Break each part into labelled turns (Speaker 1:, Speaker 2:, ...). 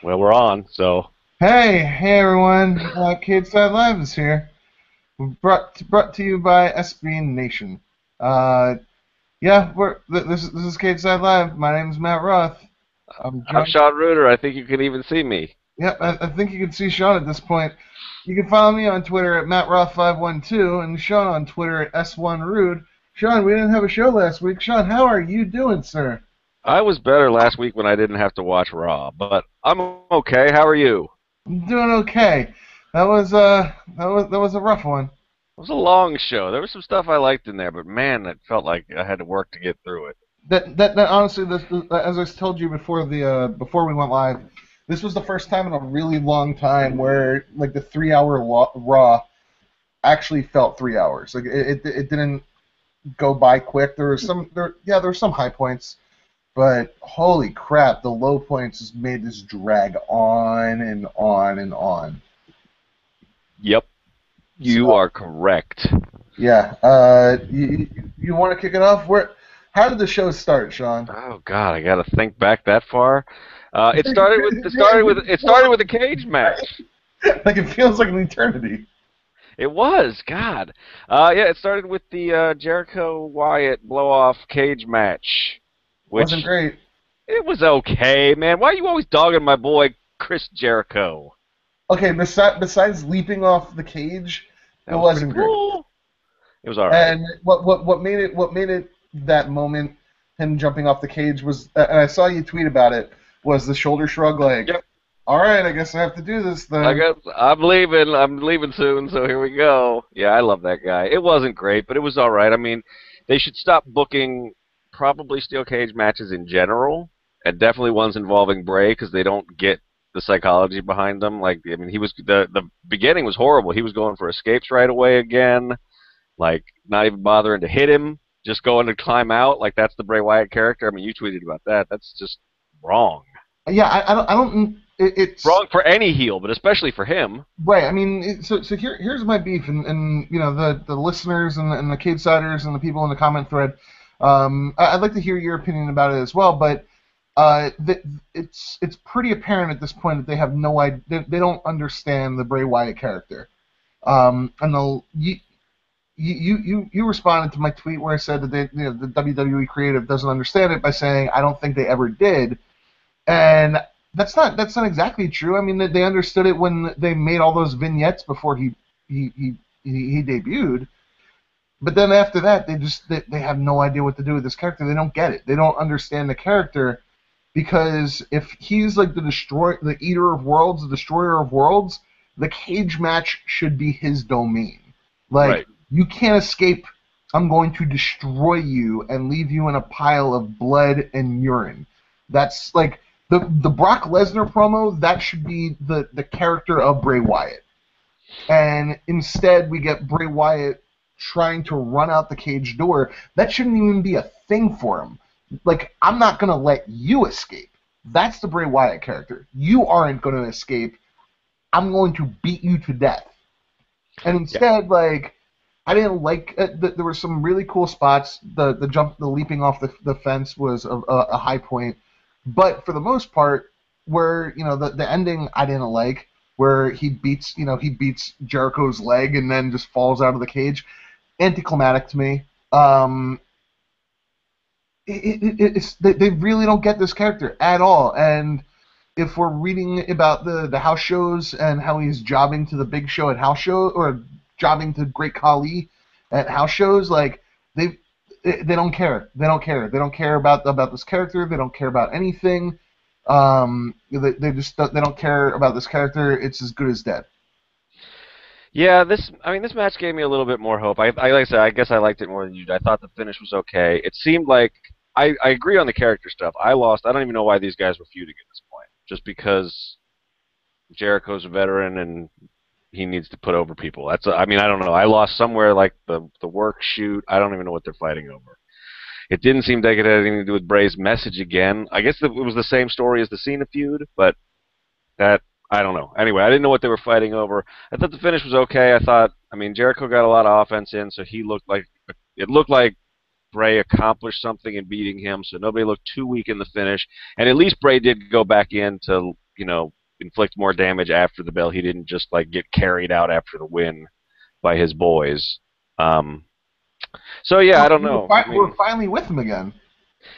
Speaker 1: Well, we're on, so
Speaker 2: Hey everyone, Cageside Live is here. Brought to you by SB Nation. Uh, yeah, this is Cageside Live. My name is Matt Roth. I'm
Speaker 1: I'm
Speaker 2: joined.
Speaker 1: Sean Rueter. I think you can even see me.
Speaker 2: Yeah, I think you can see Sean at this point. You can follow me on Twitter at MattRoth512 and Sean on Twitter at S1Rude. Sean, we didn't have a show last week. Sean, how are you doing, sir?
Speaker 1: I was better last week when I didn't have to watch Raw, but I'm okay. How are you?
Speaker 2: I'm doing okay. That was a rough one.
Speaker 1: It was a long show. There was some stuff I liked in there, but man, it felt like I had to work to get through it.
Speaker 2: That honestly, as I told you before before we went live, this was the first time in a really long time where like the 3 hour Raw actually felt 3 hours. Like it didn't go by quick. There were some high points, but holy crap, the low points just made this drag on and on and on.
Speaker 1: Yep, you
Speaker 2: So
Speaker 1: are correct.
Speaker 2: yeah, you want to kick it off? How did the show start, Sean?
Speaker 1: Oh God, I got to think back that far. It started with it
Speaker 2: Yeah,
Speaker 1: started with it started with a cage match.
Speaker 2: like it feels like an eternity.
Speaker 1: It was God. Yeah, it started with the Jericho Wyatt blow off cage match,
Speaker 2: Wasn't
Speaker 1: which
Speaker 2: great.
Speaker 1: it was okay, man. Why are you always dogging my boy Chris Jericho?
Speaker 2: Okay, besides leaping off the cage, it
Speaker 1: That was pretty
Speaker 2: wasn't great.
Speaker 1: cool. It was all right.
Speaker 2: And what made it that moment, him jumping off the cage was, and I saw you tweet about it, was the shoulder shrug. Like,
Speaker 1: Yep.
Speaker 2: all right, I guess I have to do this
Speaker 1: I
Speaker 2: then.
Speaker 1: guess I'm leaving. I'm leaving soon, so here we go. Yeah, I love that guy. It wasn't great, but it was all right. I mean, they should stop booking probably steel cage matches in general, and definitely ones involving Bray because they don't get the psychology behind them. Like, I mean, he was the beginning was horrible. He was going for escapes right away again, like not even bothering to hit him, just going to climb out. Like that's the Bray Wyatt character. I mean, you tweeted about that. That's just wrong.
Speaker 2: Yeah, I don't. It's
Speaker 1: Wrong for any heel, but especially for him.
Speaker 2: right. I mean, so here's my beef, and you know the listeners and the Cadesiders and the people in the comment thread. I'd like to hear your opinion about it as well, but it's pretty apparent at this point that they have no idea. They don't understand the Bray Wyatt character. And you responded to my tweet where I said that the WWE creative doesn't understand it by saying I don't think they ever did, and that's not exactly true. I mean, they understood it when they made all those vignettes before he he, he debuted. But then after that, they have no idea what to do with this character. They don't get it. They don't understand the character because if he's like the eater of worlds, the destroyer of worlds, the cage match should be his domain. Like
Speaker 1: Right.
Speaker 2: you can't escape. I'm going to destroy you and leave you in a pile of blood and urine. That's like the Brock Lesnar promo. That should be the character of Bray Wyatt. And instead, we get Bray Wyatt trying to run out the cage door. That shouldn't even be a thing for him. Like, I'm not going to let you escape. That's the Bray Wyatt character. You aren't going to escape. I'm going to beat you to death. And
Speaker 1: Yeah.
Speaker 2: instead, like, I didn't like. There were some really cool spots. The leaping off the fence was a high point. But for the most part, where the ending I didn't like, where he beats Jericho's leg and then just falls out of the cage, anticlimactic to me. They really don't get this character at all. And if we're reading about the house shows and how he's jobbing to the big show at house show or jobbing to Great Khali at house shows, like they don't care. They don't care. They don't care about this character. They don't care about anything. They just they don't care about this character. It's as good as dead.
Speaker 1: Yeah, this match gave me a little bit more hope. Like I said, I guess I liked it more than you did. I thought the finish was okay. It seemed like I agree on the character stuff. I lost. I don't even know why these guys were feuding at this point. Just because Jericho's a veteran and he needs to put over people. I mean, I don't know. I lost somewhere like the work shoot. I don't even know what they're fighting over. It didn't seem like it had anything to do with Bray's message again. I guess it was the same story as the Cena feud, but that I don't know. Anyway, I didn't know what they were fighting over. I thought the finish was okay. I mean, Jericho got a lot of offense in, so it looked like Bray accomplished something in beating him, so nobody looked too weak in the finish. And at least Bray did go back in to inflict more damage after the bell. He didn't just like get carried out after the win by his boys. So yeah, I don't know. I
Speaker 2: We're
Speaker 1: mean,
Speaker 2: finally with him again.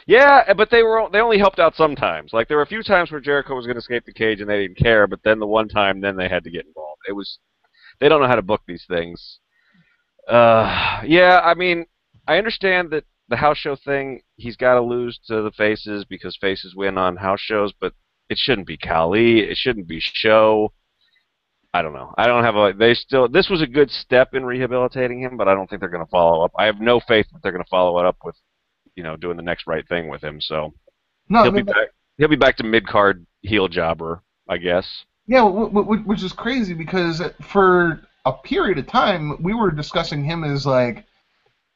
Speaker 1: yeah, but they only helped out sometimes. Like there were a few times where Jericho was going to escape the cage and they didn't care, but then the one time, then they had to get involved. They don't know how to book these things. Yeah, I mean, I understand that the house show thing, he's got to lose to the faces because faces win on house shows, but it shouldn't be Khali. It shouldn't be Show. I don't know. I don't have a. They still. This was a good step in rehabilitating him, but I don't think they're going to follow up. I have no faith that they're going to follow it up with, doing the next right thing with him. So
Speaker 2: No,
Speaker 1: he'll be back. He'll be back to mid card heel jobber, I guess.
Speaker 2: yeah, which is crazy because for a period of time we were discussing him as like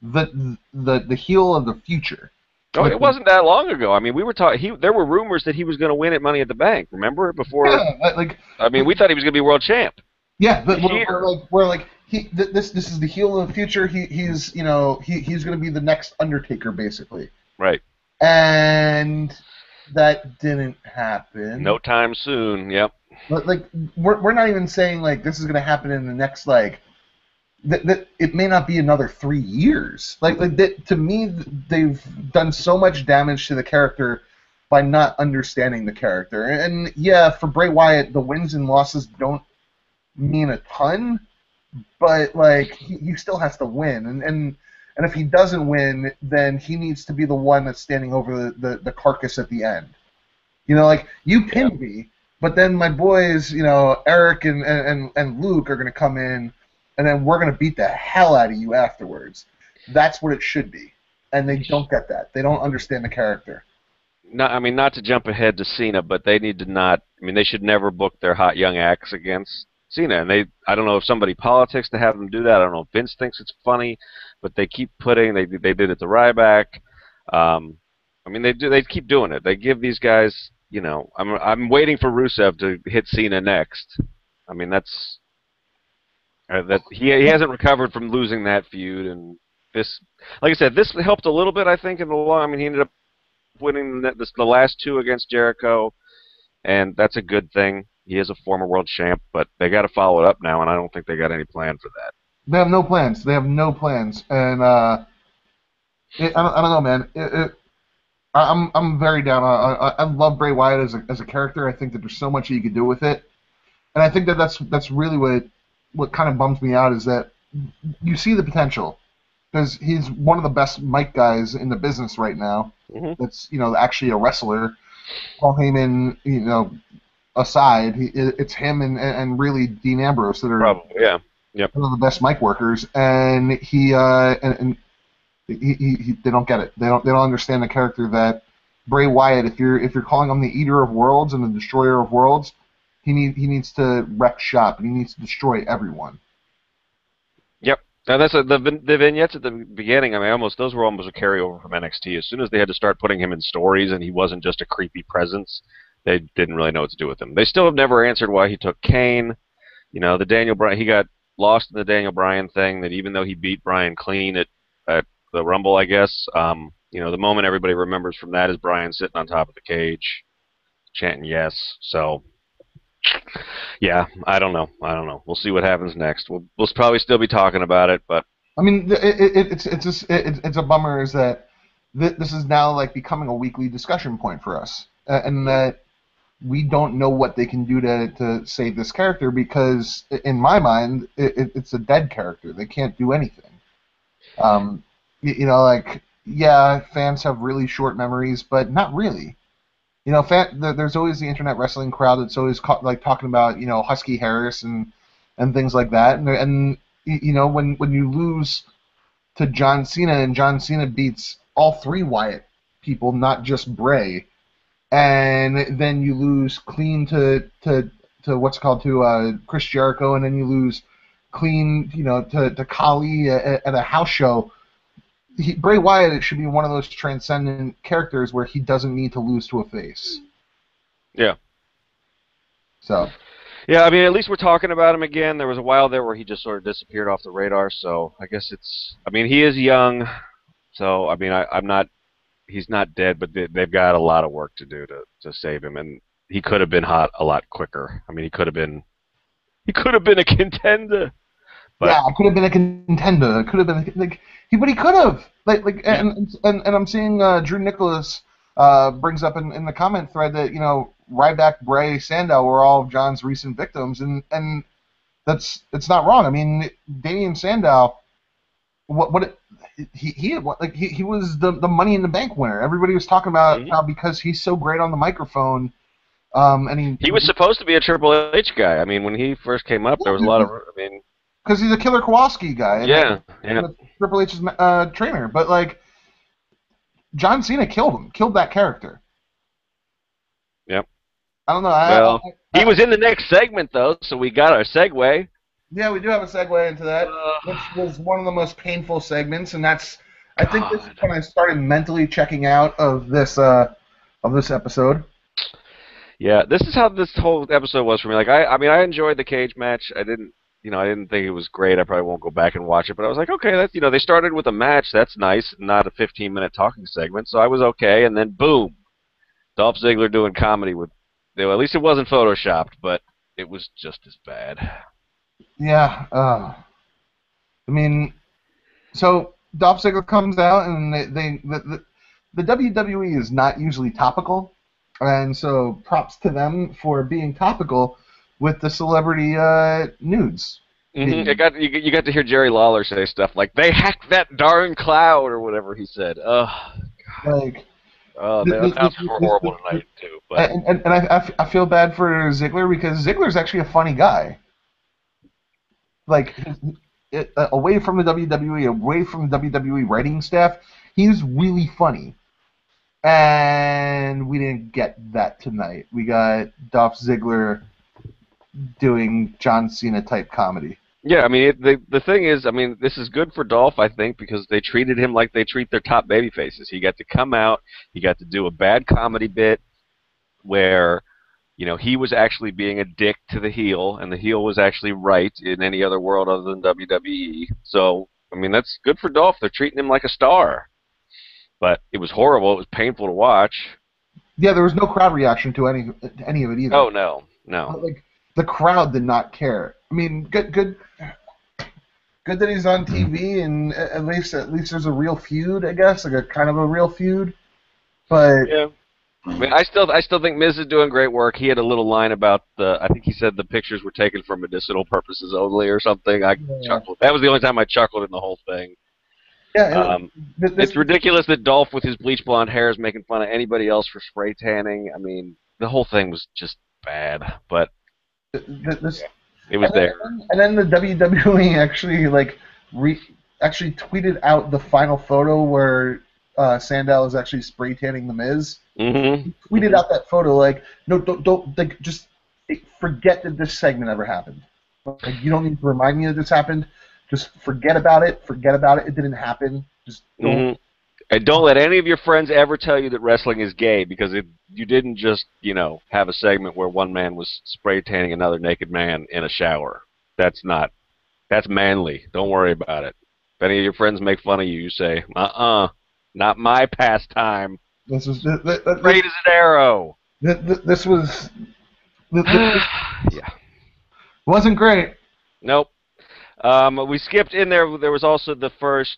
Speaker 2: the heel of the future.
Speaker 1: Oh, it wasn't that long ago. I mean, we were talking. There were rumors that he was going to win at Money at the Bank. Remember before?
Speaker 2: Yeah, like
Speaker 1: I mean, we thought he was going to be world champ.
Speaker 2: yeah, but we're like this is the heel of the future. He's he's going to be the next Undertaker basically.
Speaker 1: Right.
Speaker 2: And that didn't happen.
Speaker 1: No time soon. Yep.
Speaker 2: But like we're not even saying like this is going to happen in the next like. That it may not be another 3 years. Like that, to me, they've done so much damage to the character by not understanding the character. And yeah, for Bray Wyatt, the wins and losses don't mean a ton, but like he still has to win. And if he doesn't win, then he needs to be the one that's standing over the carcass at the end. Like you pinned me, but then my boys, Eric and Luke are going to come in. And then we're going to beat the hell out of you afterwards. That's what it should be. And they don't get that. They don't understand the character.
Speaker 1: No, I mean, not to jump ahead to Cena, but they need to not. I mean, they should never book their hot young acts against Cena. And I don't know if somebody politics to have them do that. I don't know if Vince thinks it's funny, but they keep putting. They did it to Ryback. I mean, they keep doing it. They give these guys. I'm waiting for Rusev to hit Cena next. I mean, that's. That he hasn't recovered from losing that feud, and this, like I said, this helped a little bit. I think in the long. I mean, he ended up winning the last two against Jericho, and that's a good thing. He is a former world champ, but they got to follow it up now, and I don't think they got any plan for that.
Speaker 2: They have no plans. And I don't know, man. I'm very down. I love Bray Wyatt as a character. I think that there's so much you could do with it, and I think that's really what kind of bums me out is that you see the potential because he's one of the best mic guys in the business right now.
Speaker 1: Mm-hmm.
Speaker 2: That's actually a wrestler. Paul Heyman, aside, it's him and really Dean Ambrose that are
Speaker 1: probably yep
Speaker 2: one of the best mic workers, and he they don't get it. They don't understand the character that Bray Wyatt. If you're calling him the Eater of Worlds and the Destroyer of Worlds. He needs to wreck shop, and he needs to destroy everyone.
Speaker 1: Yep. Now that's the vignettes at the beginning. I mean, those were almost a carryover from NXT. As soon as they had to start putting him in stories, and he wasn't just a creepy presence, they didn't really know what to do with him. They still have never answered why he took Kane. The Daniel Bryan. He got lost in the Daniel Bryan thing. That even though he beat Bryan clean at the Rumble, I guess. The moment everybody remembers from that is Bryan sitting on top of the cage, chanting yes. So. Yeah, I don't know. We'll see what happens next. We'll probably still be talking about it, but
Speaker 2: I mean, it's a bummer is that this is now like becoming a weekly discussion point for us, and that we don't know what they can do to save this character because in my mind it's a dead character. They can't do anything. Like fans have really short memories, but not really. There's always the internet wrestling crowd that's always talking about Husky Harris and things like that, and when you lose to John Cena and John Cena beats all three Wyatt people, not just Bray, and then you lose clean to Chris Jericho, and then you lose clean to Khali at a house show. Bray Wyatt should be one of those transcendent characters where he doesn't need to lose to a face.
Speaker 1: Yeah.
Speaker 2: So.
Speaker 1: Yeah, I mean, at least we're talking about him again. There was a while there where he just sort of disappeared off the radar, so I guess he is young, so, I mean, he's not dead, but they've got a lot of work to do to save him, and he could have been hot a lot quicker. I mean, he could have been a contender. But,
Speaker 2: yeah, could have been a contender. Could have been but he could have
Speaker 1: yeah.
Speaker 2: and I'm seeing Drew Nicholas brings up in the comment thread that Ryback, Bray, Sandow were all of John's recent victims, and it's not wrong. I mean, Damian Sandow, he was the Money in the Bank winner. Everybody was talking about how because he's so great on the microphone, and
Speaker 1: he was supposed to be a Triple H guy. I mean, when he first came up, there was a lot of. I mean,
Speaker 2: because he's a Killer Kowalski guy.
Speaker 1: Yeah.
Speaker 2: Triple H's trainer, but like John Cena killed that character.
Speaker 1: Yep.
Speaker 2: I don't know.
Speaker 1: He was in the next segment though, so we got our segue.
Speaker 2: Yeah, we do have a segue into that, which was one of the most painful segments, and I think this is when I started mentally checking out of this episode.
Speaker 1: Yeah, this is how this whole episode was for me. Like, I mean, I enjoyed the cage match. I didn't think it was great. I probably won't go back and watch it, but I was like, okay, that's they started with a match. That's nice, not a 15-minute talking segment. So I was okay, and then boom, Dolph Ziggler doing comedy with. At least it wasn't photoshopped, but it was just as bad.
Speaker 2: Yeah. I mean, so Dolph Ziggler comes out, and the WWE is not usually topical, and so props to them for being topical with the celebrity nudes.
Speaker 1: Mm-hmm. You got to hear Jerry Lawler say stuff like, "They hacked that darn cloud," or whatever he said. Oh, God.
Speaker 2: Like.
Speaker 1: The announcers were horrible tonight too. But
Speaker 2: and I feel bad for Ziggler because Ziggler's actually a funny guy. Like away from the WWE, away from the WWE writing staff, he's really funny. And we didn't get that tonight. We got Dolph Ziggler doing John Cena type comedy.
Speaker 1: Yeah, I mean, the thing is, I mean, this is good for Dolph, I think, because they treated him like they treat their top baby faces. He got to come out, he got to do a bad comedy bit where, he was actually being a dick to the heel, and the heel was actually right in any other world other than WWE. So, I mean, that's good for Dolph. They're treating him like a star. But it was horrible. It was painful to watch.
Speaker 2: Yeah, there was no crowd reaction to any of it either.
Speaker 1: Oh, no.
Speaker 2: Like, the crowd did not care. I mean, good that he's on TV, and at least there's a real feud, I guess, like a kind of a real feud. But
Speaker 1: yeah, I mean, I still think Miz is doing great work. He had a little line about I think he said the pictures were taken for medicinal purposes only or something. I chuckled. That was the only time I chuckled in the whole thing.
Speaker 2: Yeah,
Speaker 1: it's ridiculous that Dolph with his bleach blonde hair is making fun of anybody else for spray tanning. I mean, the whole thing was just bad, but. It was there.
Speaker 2: And then the WWE actually tweeted out the final photo where Sandow is actually spray tanning the Miz.
Speaker 1: Mm-hmm.
Speaker 2: He tweeted out that photo like, no, don't just forget that this segment ever happened. Like, you don't need to remind me that this happened. Just forget about it. It didn't happen. Just don't.
Speaker 1: Mm-hmm. And don't let any of your friends ever tell you that wrestling is gay, because you didn't just, have a segment where one man was spray tanning another naked man in a shower. That's manly. Don't worry about it. If any of your friends make fun of you, you say, not my pastime.
Speaker 2: This was
Speaker 1: straight as an arrow.
Speaker 2: This was
Speaker 1: yeah.
Speaker 2: Wasn't great.
Speaker 1: Nope. We skipped in there. There was also the first.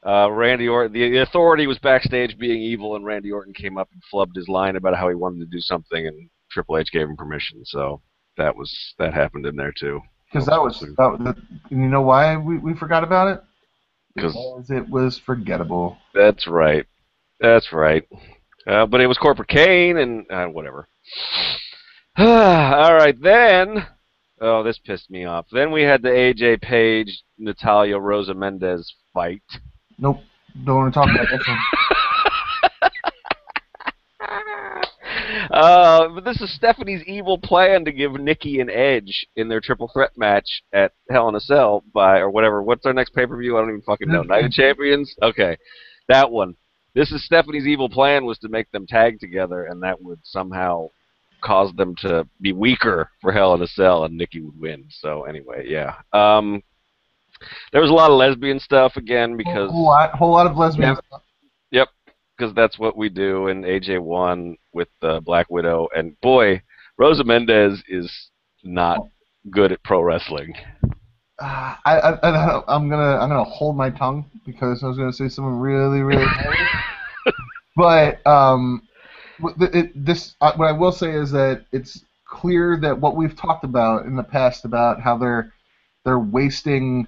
Speaker 1: Randy Orton, the Authority was backstage being evil, and Randy Orton came up and flubbed his line about how he wanted to do something, and Triple H gave him permission. So that happened in there too.
Speaker 2: Because that was you know why we forgot about it? Because it was forgettable.
Speaker 1: That's right. But it was Corporate Kane and whatever. All right, then. Oh, this pissed me off. Then we had the AJ Page, Natalya, Rosa Mendez fight.
Speaker 2: Nope. Don't want to talk about this one.
Speaker 1: But this is Stephanie's evil plan to give Nikki an edge in their triple threat match at Hell in a Cell or whatever. What's our next pay-per-view? I don't even fucking know. Night of Champions? Okay. That one. This is Stephanie's evil plan, was to make them tag together, and that would somehow cause them to be weaker for Hell in a Cell, and Nikki would win. So anyway, yeah. There was a lot of lesbian stuff again because
Speaker 2: whole lot of lesbian stuff.
Speaker 1: Yep. because that's what we do. And AJ won with Black Widow, and boy, Rosa Mendez is not good at pro wrestling.
Speaker 2: I'm gonna hold my tongue because I was gonna say something really really. But what I will say is that it's clear that what we've talked about in the past about how they're wasting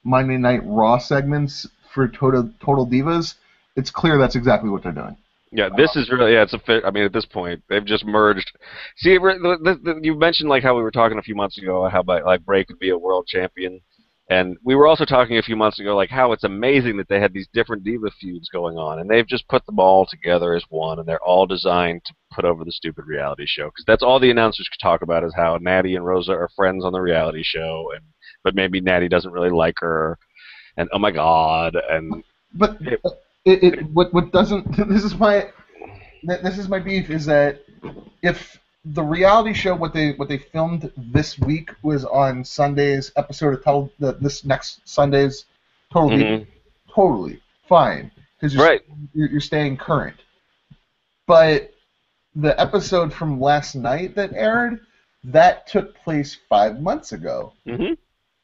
Speaker 2: Monday Night Raw segments for Total Divas. It's clear that's exactly what they're doing.
Speaker 1: Yeah, this is really, it's a fit. I mean, at this point, they've just merged. See, you mentioned like how we were talking a few months ago how about like Bray could be a world champion, and we were also talking a few months ago like how it's amazing that they had these different diva feuds going on, and they've just put them all together as one, and they're all designed to put over the stupid reality show because that's all the announcers could talk about is how Natty and Rosa are friends on the reality show, and but maybe Natty doesn't really like her, and oh my god, and
Speaker 2: but. What doesn't this is my beef is that if the reality show what they filmed this week was on Sunday's episode of this next Sunday's totally fine because you're staying current, but the episode from last night that aired that took place 5 months ago.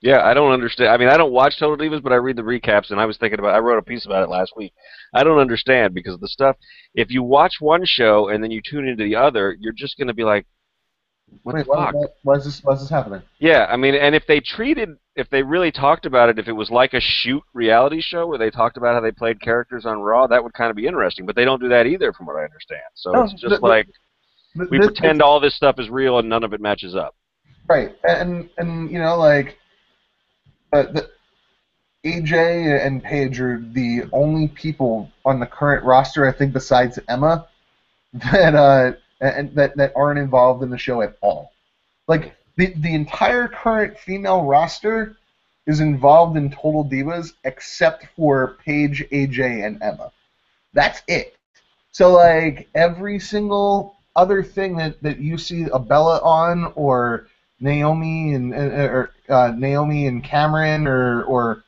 Speaker 1: Yeah, I don't understand. I mean, I don't watch Total Divas, but I read the recaps, and I was thinking about. I wrote a piece about it last week. I don't understand because the stuff. If you watch one show and then you tune into the other, you're just going to be like, "What the fuck?
Speaker 2: Why is this happening?"
Speaker 1: Yeah, I mean, and if they really talked about it, if it was like a shoot reality show where they talked about how they played characters on Raw, that would kind of be interesting. But they don't do that either, from what I understand. So it's just we pretend all this stuff is real and none of it matches up.
Speaker 2: Right, and you know like. AJ and Paige are the only people on the current roster, I think, besides Emma, that aren't involved in the show at all. Like the entire current female roster is involved in Total Divas except for Paige, AJ, and Emma. That's it. So like every single other thing that you see a Bella on or Naomi and Cameron or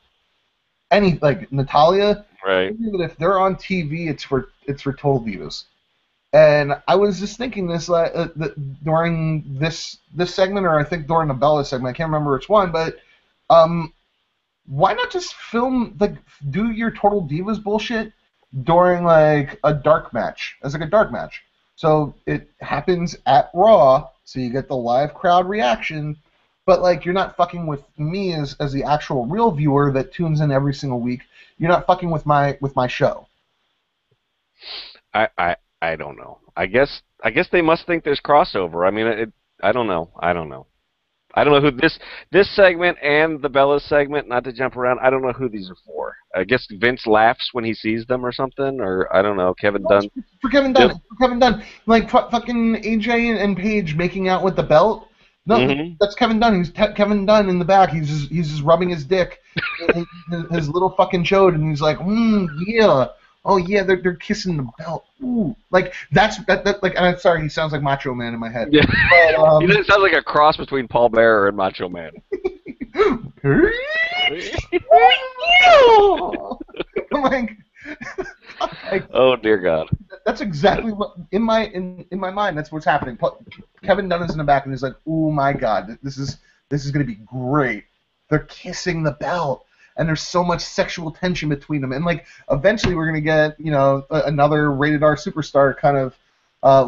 Speaker 2: any like Natalia,
Speaker 1: right?
Speaker 2: Even if they're on TV, it's for Total Divas. And I was just thinking this during this segment, or I think during the Bella segment, I can't remember which one, but why not just do your Total Divas bullshit during like a dark match, as like a dark match. So it happens at Raw, so you get the live crowd reaction, but like you're not fucking with me as the actual real viewer that tunes in every single week. You're not fucking with my show.
Speaker 1: I don't know. I guess they must think there's crossover. I mean, I don't know. I don't know who this segment and the Bella segment. Not to jump around. I don't know who these are for. I guess Vince laughs when he sees them or something, or I don't know. Kevin Dunn.
Speaker 2: For Kevin Dunn. For Kevin Dunn. Like fucking AJ and Paige making out with the belt. No, that's Kevin Dunn. He's Kevin Dunn in the back. He's just rubbing his dick, his little fucking chode, and he's like, yeah. Oh yeah, they're kissing the belt. Ooh, like that. Like, and I'm sorry, he sounds like Macho Man in my head.
Speaker 1: Yeah, but, he sounds like a cross between Paul Bearer and Macho Man.
Speaker 2: I'm like,
Speaker 1: oh dear God.
Speaker 2: That's exactly what in my mind. That's what's happening. Kevin Dunn is in the back and he's like, oh my God, this is gonna be great. They're kissing the belt. And there's so much sexual tension between them, and like eventually we're gonna get another rated R superstar kind of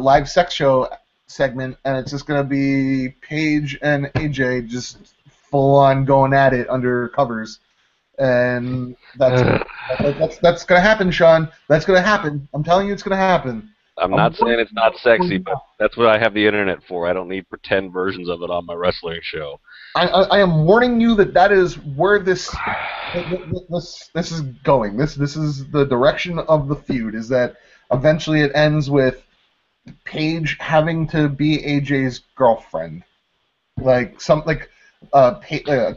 Speaker 2: live sex show segment, and it's just gonna be Paige and AJ just full on going at it under covers, and that's gonna happen, Sean. That's gonna happen. I'm telling you, it's gonna happen.
Speaker 1: I'm not saying it's not sexy, but that's what I have the internet for. I don't need pretend versions of it on my wrestling show.
Speaker 2: I am warning you that is where this is going. This is the direction of the feud. Is that eventually it ends with Paige having to be AJ's girlfriend, a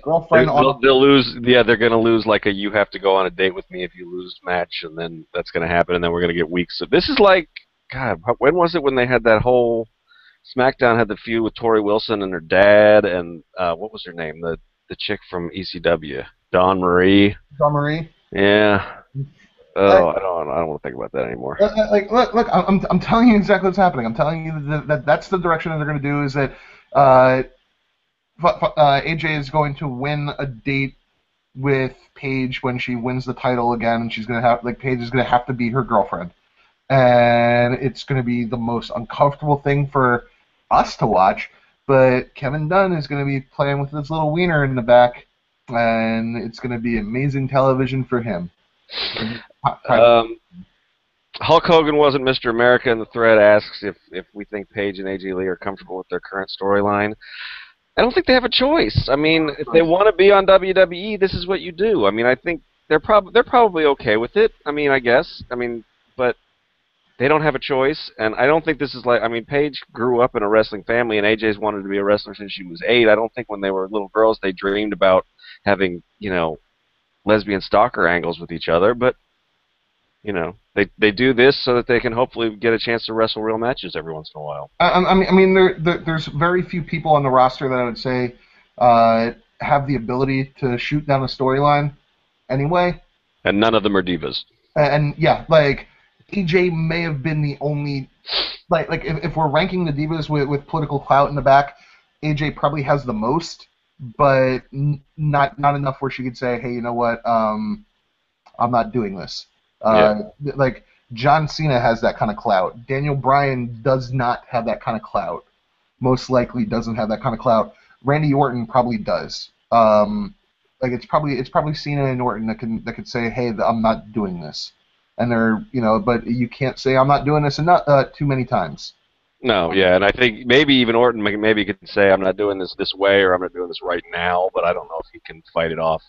Speaker 2: girlfriend.
Speaker 1: They'll lose. Yeah, they're gonna lose like a "you have to go on a date with me if you lose" match, and then that's gonna happen, and then we're gonna get weeks of this. Is like, God, when was it when they had that whole SmackDown had the feud with Tori Wilson and her dad, and what was her name? The chick from ECW, Dawn Marie.
Speaker 2: Dawn Marie.
Speaker 1: Yeah. Oh, I don't want to think about that anymore.
Speaker 2: Look, I'm telling you exactly what's happening. I'm telling you that that's the direction that they're going to do. Is that AJ is going to win a date with Paige when she wins the title again, and she's going to have Paige is going to have to be her girlfriend, and it's going to be the most uncomfortable thing for us to watch. But Kevin Dunn is going to be playing with this little wiener in the back, and it's going to be amazing television for him.
Speaker 1: Hulk Hogan wasn't Mr. America, and the thread asks if we think Paige and AJ Lee are comfortable with their current storyline. I don't think they have a choice. I mean, if they want to be on WWE, this is what you do. I mean, I think they're probably okay with it. I mean, I guess. I mean, but they don't have a choice, and I don't think this is like. I mean, Paige grew up in a wrestling family, and AJ's wanted to be a wrestler since she was 8. I don't think when they were little girls they dreamed about having, lesbian stalker angles with each other, but they do this so that they can hopefully get a chance to wrestle real matches every once in a while.
Speaker 2: There's very few people on the roster that I would say have the ability to shoot down a storyline anyway.
Speaker 1: And none of them are divas.
Speaker 2: And yeah, AJ may have been the only, if we're ranking the divas with political clout in the back, AJ probably has the most, but not enough where she could say, hey, you know what, I'm not doing this. John Cena has that kind of clout. Daniel Bryan does not have that kind of clout. Most likely doesn't have that kind of clout. Randy Orton probably does. It's probably Cena and Orton that could say, hey, I'm not doing this. And but you can't say I'm not doing this too many times.
Speaker 1: No, yeah, and I think maybe even Orton could say I'm not doing this way, or I'm not doing this right now, but I don't know if he can fight it off.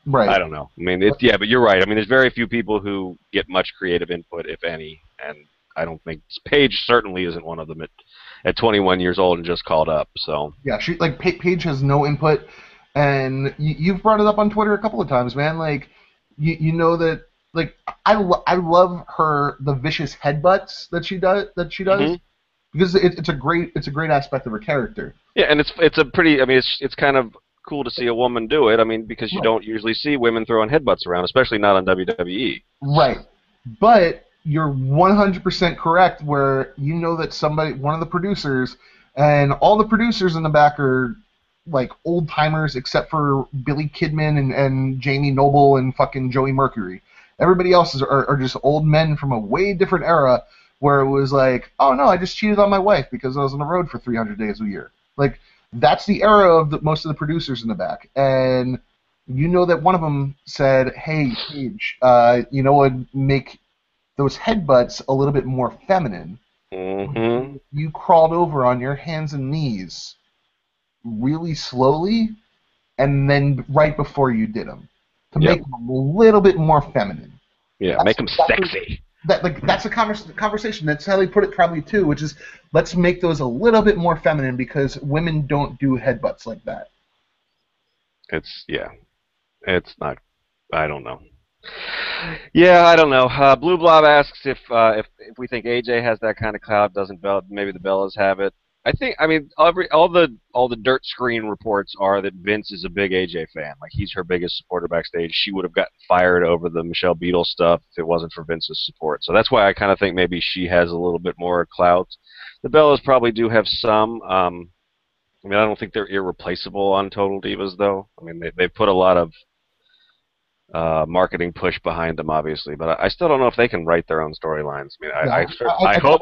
Speaker 2: Right.
Speaker 1: I don't know. I mean, but you're right. I mean, there's very few people who get much creative input, if any, and I don't think Paige certainly isn't one of them at 21 years old and just called up. So
Speaker 2: yeah, Paige has no input, and you've brought it up on Twitter a couple of times, man. You know that I love the vicious headbutts that she does
Speaker 1: Mm-hmm.
Speaker 2: because it's a great aspect of her character.
Speaker 1: Yeah, and it's a pretty. I mean, it's kind of cool to see a woman do it. I mean, because you don't usually see women throwing headbutts around, especially not on WWE.
Speaker 2: Right. But you're 100% correct where that one of the producers, and all the producers in the back are old timers except for Billy Kidman and Jamie Noble and fucking Joey Mercury. Everybody else are just old men from a way different era where it was oh no, I just cheated on my wife because I was on the road for 300 days a year. That's the era of most of the producers in the back. And that one of them said, hey, Paige, would make those headbutts a little bit more feminine.
Speaker 1: Mm-hmm.
Speaker 2: You crawled over on your hands and knees really slowly, and then right before you did them, to make them a little bit more feminine.
Speaker 1: Yeah, make them sexy.
Speaker 2: That's a conversation. That's how they put it probably too, which is let's make those a little bit more feminine because women don't do headbutts like that.
Speaker 1: It's not. I don't know. Yeah, I don't know. Blue Blob asks if we think AJ has that kind of clout. Doesn't maybe the Bellas have it? I mean, all the dirt screen reports are that Vince is a big AJ fan. He's her biggest supporter backstage. She would have gotten fired over the Michelle Beadle stuff if it wasn't for Vince's support. So that's why I kind of think maybe she has a little bit more clout. The Bellas probably do have some. I mean, I don't think they're irreplaceable on Total Divas, though. I mean, they put a lot of marketing push behind them, obviously, but I still don't know if they can write their own storylines. I mean,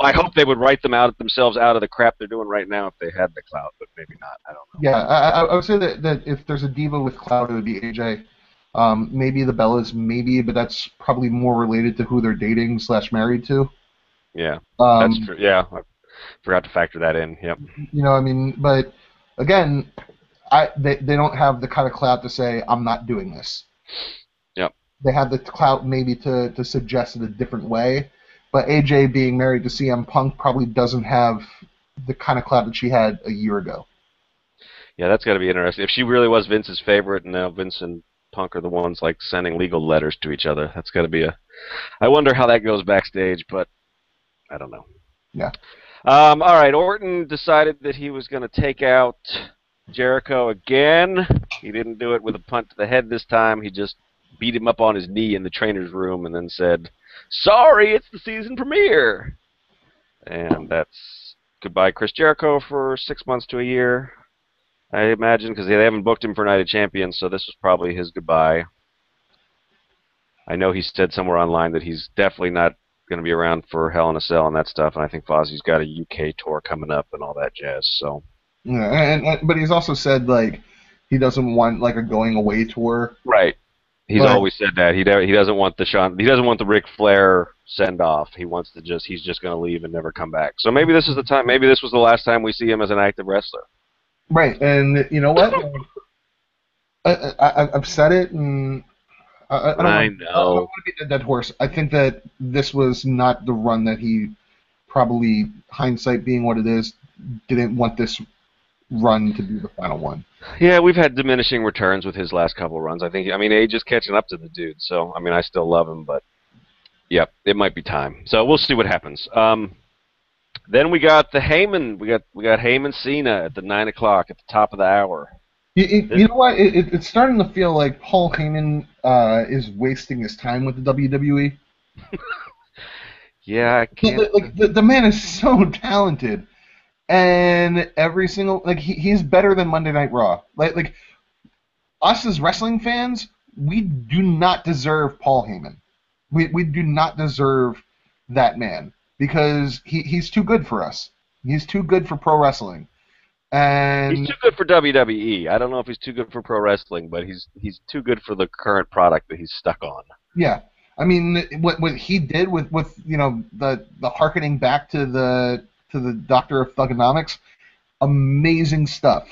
Speaker 1: I hope they would write themselves out of the crap they're doing right now if they had the clout, but maybe not. I don't know.
Speaker 2: Yeah, I would say that if there's a diva with clout, it would be AJ. Maybe the Bellas, but that's probably more related to who they're dating / married to.
Speaker 1: Yeah, that's true. Yeah, I forgot to factor that in. Yep.
Speaker 2: I mean, but again, they don't have the kind of clout to say I'm not doing this.
Speaker 1: Yep.
Speaker 2: They have the clout maybe to suggest it a different way, but AJ being married to CM Punk probably doesn't have the kind of clout that she had a year ago.
Speaker 1: Yeah, that's got to be interesting. If she really was Vince's favorite, and now Vince and Punk are the ones sending legal letters to each other, that's got to be I wonder how that goes backstage, but I don't know.
Speaker 2: Yeah.
Speaker 1: All right, Orton decided that he was going to take out Jericho again. He didn't do it with a punt to the head this time. He just beat him up on his knee in the trainer's room and then said, "Sorry, it's the season premiere." And that's goodbye Chris Jericho for 6 months to a year, I imagine, because they haven't booked him for Night of Champions, so this was probably his goodbye. I know he said somewhere online that he's definitely not going to be around for Hell in a Cell and that stuff, and I think Fozzie's got a UK tour coming up and all that jazz. So
Speaker 2: Yeah, but he's also said like he doesn't want like a going away tour.
Speaker 1: right, he's
Speaker 2: But
Speaker 1: always said that he doesn't want the Ric Flair send off. He's just going to leave and never come back. So maybe this is the time. Maybe this was the last time we see him as an active wrestler.
Speaker 2: right, and you know what? I've said it, and I don't
Speaker 1: I
Speaker 2: want
Speaker 1: know.
Speaker 2: to beat the dead horse. I think that this was not the run that he probably, hindsight being what it is, didn't want this run to be the final one.
Speaker 1: Yeah, we've had diminishing returns with his last couple runs. I mean, age is catching up to the dude. So, I mean, I still love him, but, yep, it might be time. So we'll see what happens. Then we got the Heyman. We got Heyman Cena at the 9 o'clock at the top of the hour.
Speaker 2: You know what? It's starting to feel like Paul Heyman is wasting his time with the WWE.
Speaker 1: Yeah, I can't.
Speaker 2: The man is so talented. And every single he's better than Monday Night Raw. Like us as wrestling fans, we do not deserve Paul Heyman. We do not deserve that man because he's too good for us. He's too good for pro wrestling. And
Speaker 1: He's too good for WWE. I don't know if he's too good for pro wrestling, but he's too good for the current product that he's stuck on.
Speaker 2: yeah, I mean what he did with the harkening back to the Doctor of Thugonomics, amazing stuff.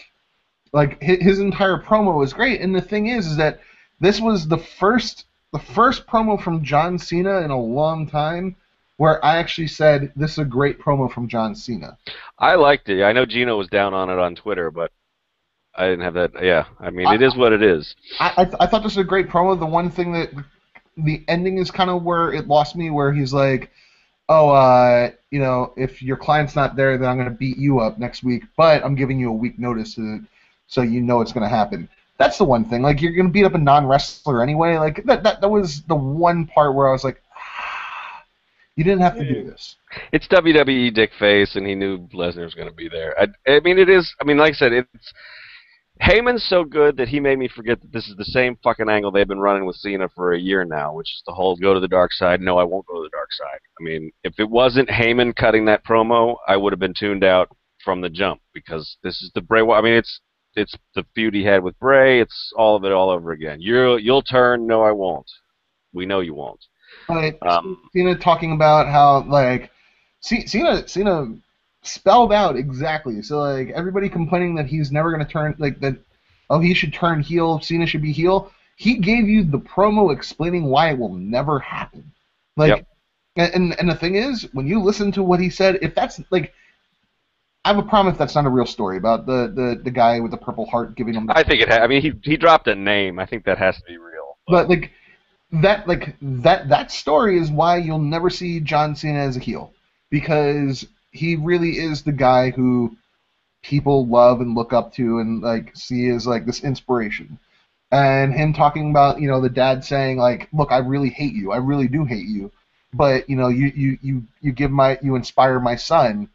Speaker 2: Like his entire promo was great, and the thing is that this was the first promo from John Cena in a long time where I actually said this is a great promo from John Cena.
Speaker 1: I liked it. I know Gino was down on it on Twitter, but I didn't have that. Yeah, I mean, it is what it is.
Speaker 2: I thought this was a great promo. The one thing that the ending is kind of where it lost me, where he's like, oh, if your client's not there, then I'm going to beat you up next week, but I'm giving you a week notice so you know it's going to happen. That's the one thing. Like, you're going to beat up a non-wrestler anyway. Like, that was the one part where I was like, you didn't have to do this.
Speaker 1: It's WWE dick face, and he knew Lesnar was going to be there. I mean, it is. I mean, like I said, it's Heyman's so good that he made me forget that this is the same fucking angle they've been running with Cena for a year now, which is the whole go to the dark side. No, I won't go to the dark side. I mean, if it wasn't Heyman cutting that promo, I would have been tuned out from the jump because this is the Bray Wyatt. I mean, it's the feud he had with Bray. It's all of it all over again. You'll turn. No, I won't. We know you won't.
Speaker 2: But Cena talking about how Cena spelled out exactly. So everybody complaining that he's never going to turn he should turn heel, Cena should be heel. He gave you the promo explaining why it will never happen. And the thing is, when you listen to what he said, if that's I have a problem if that's not a real story about the guy with the purple heart giving him.
Speaker 1: I think I mean, he dropped a name. I think that has to be real.
Speaker 2: But that story is why you'll never see John Cena as a heel, because he really is the guy who people love and look up to and see as this inspiration. And him talking about the dad saying look, I really hate you, I really do hate you, but you inspire my son.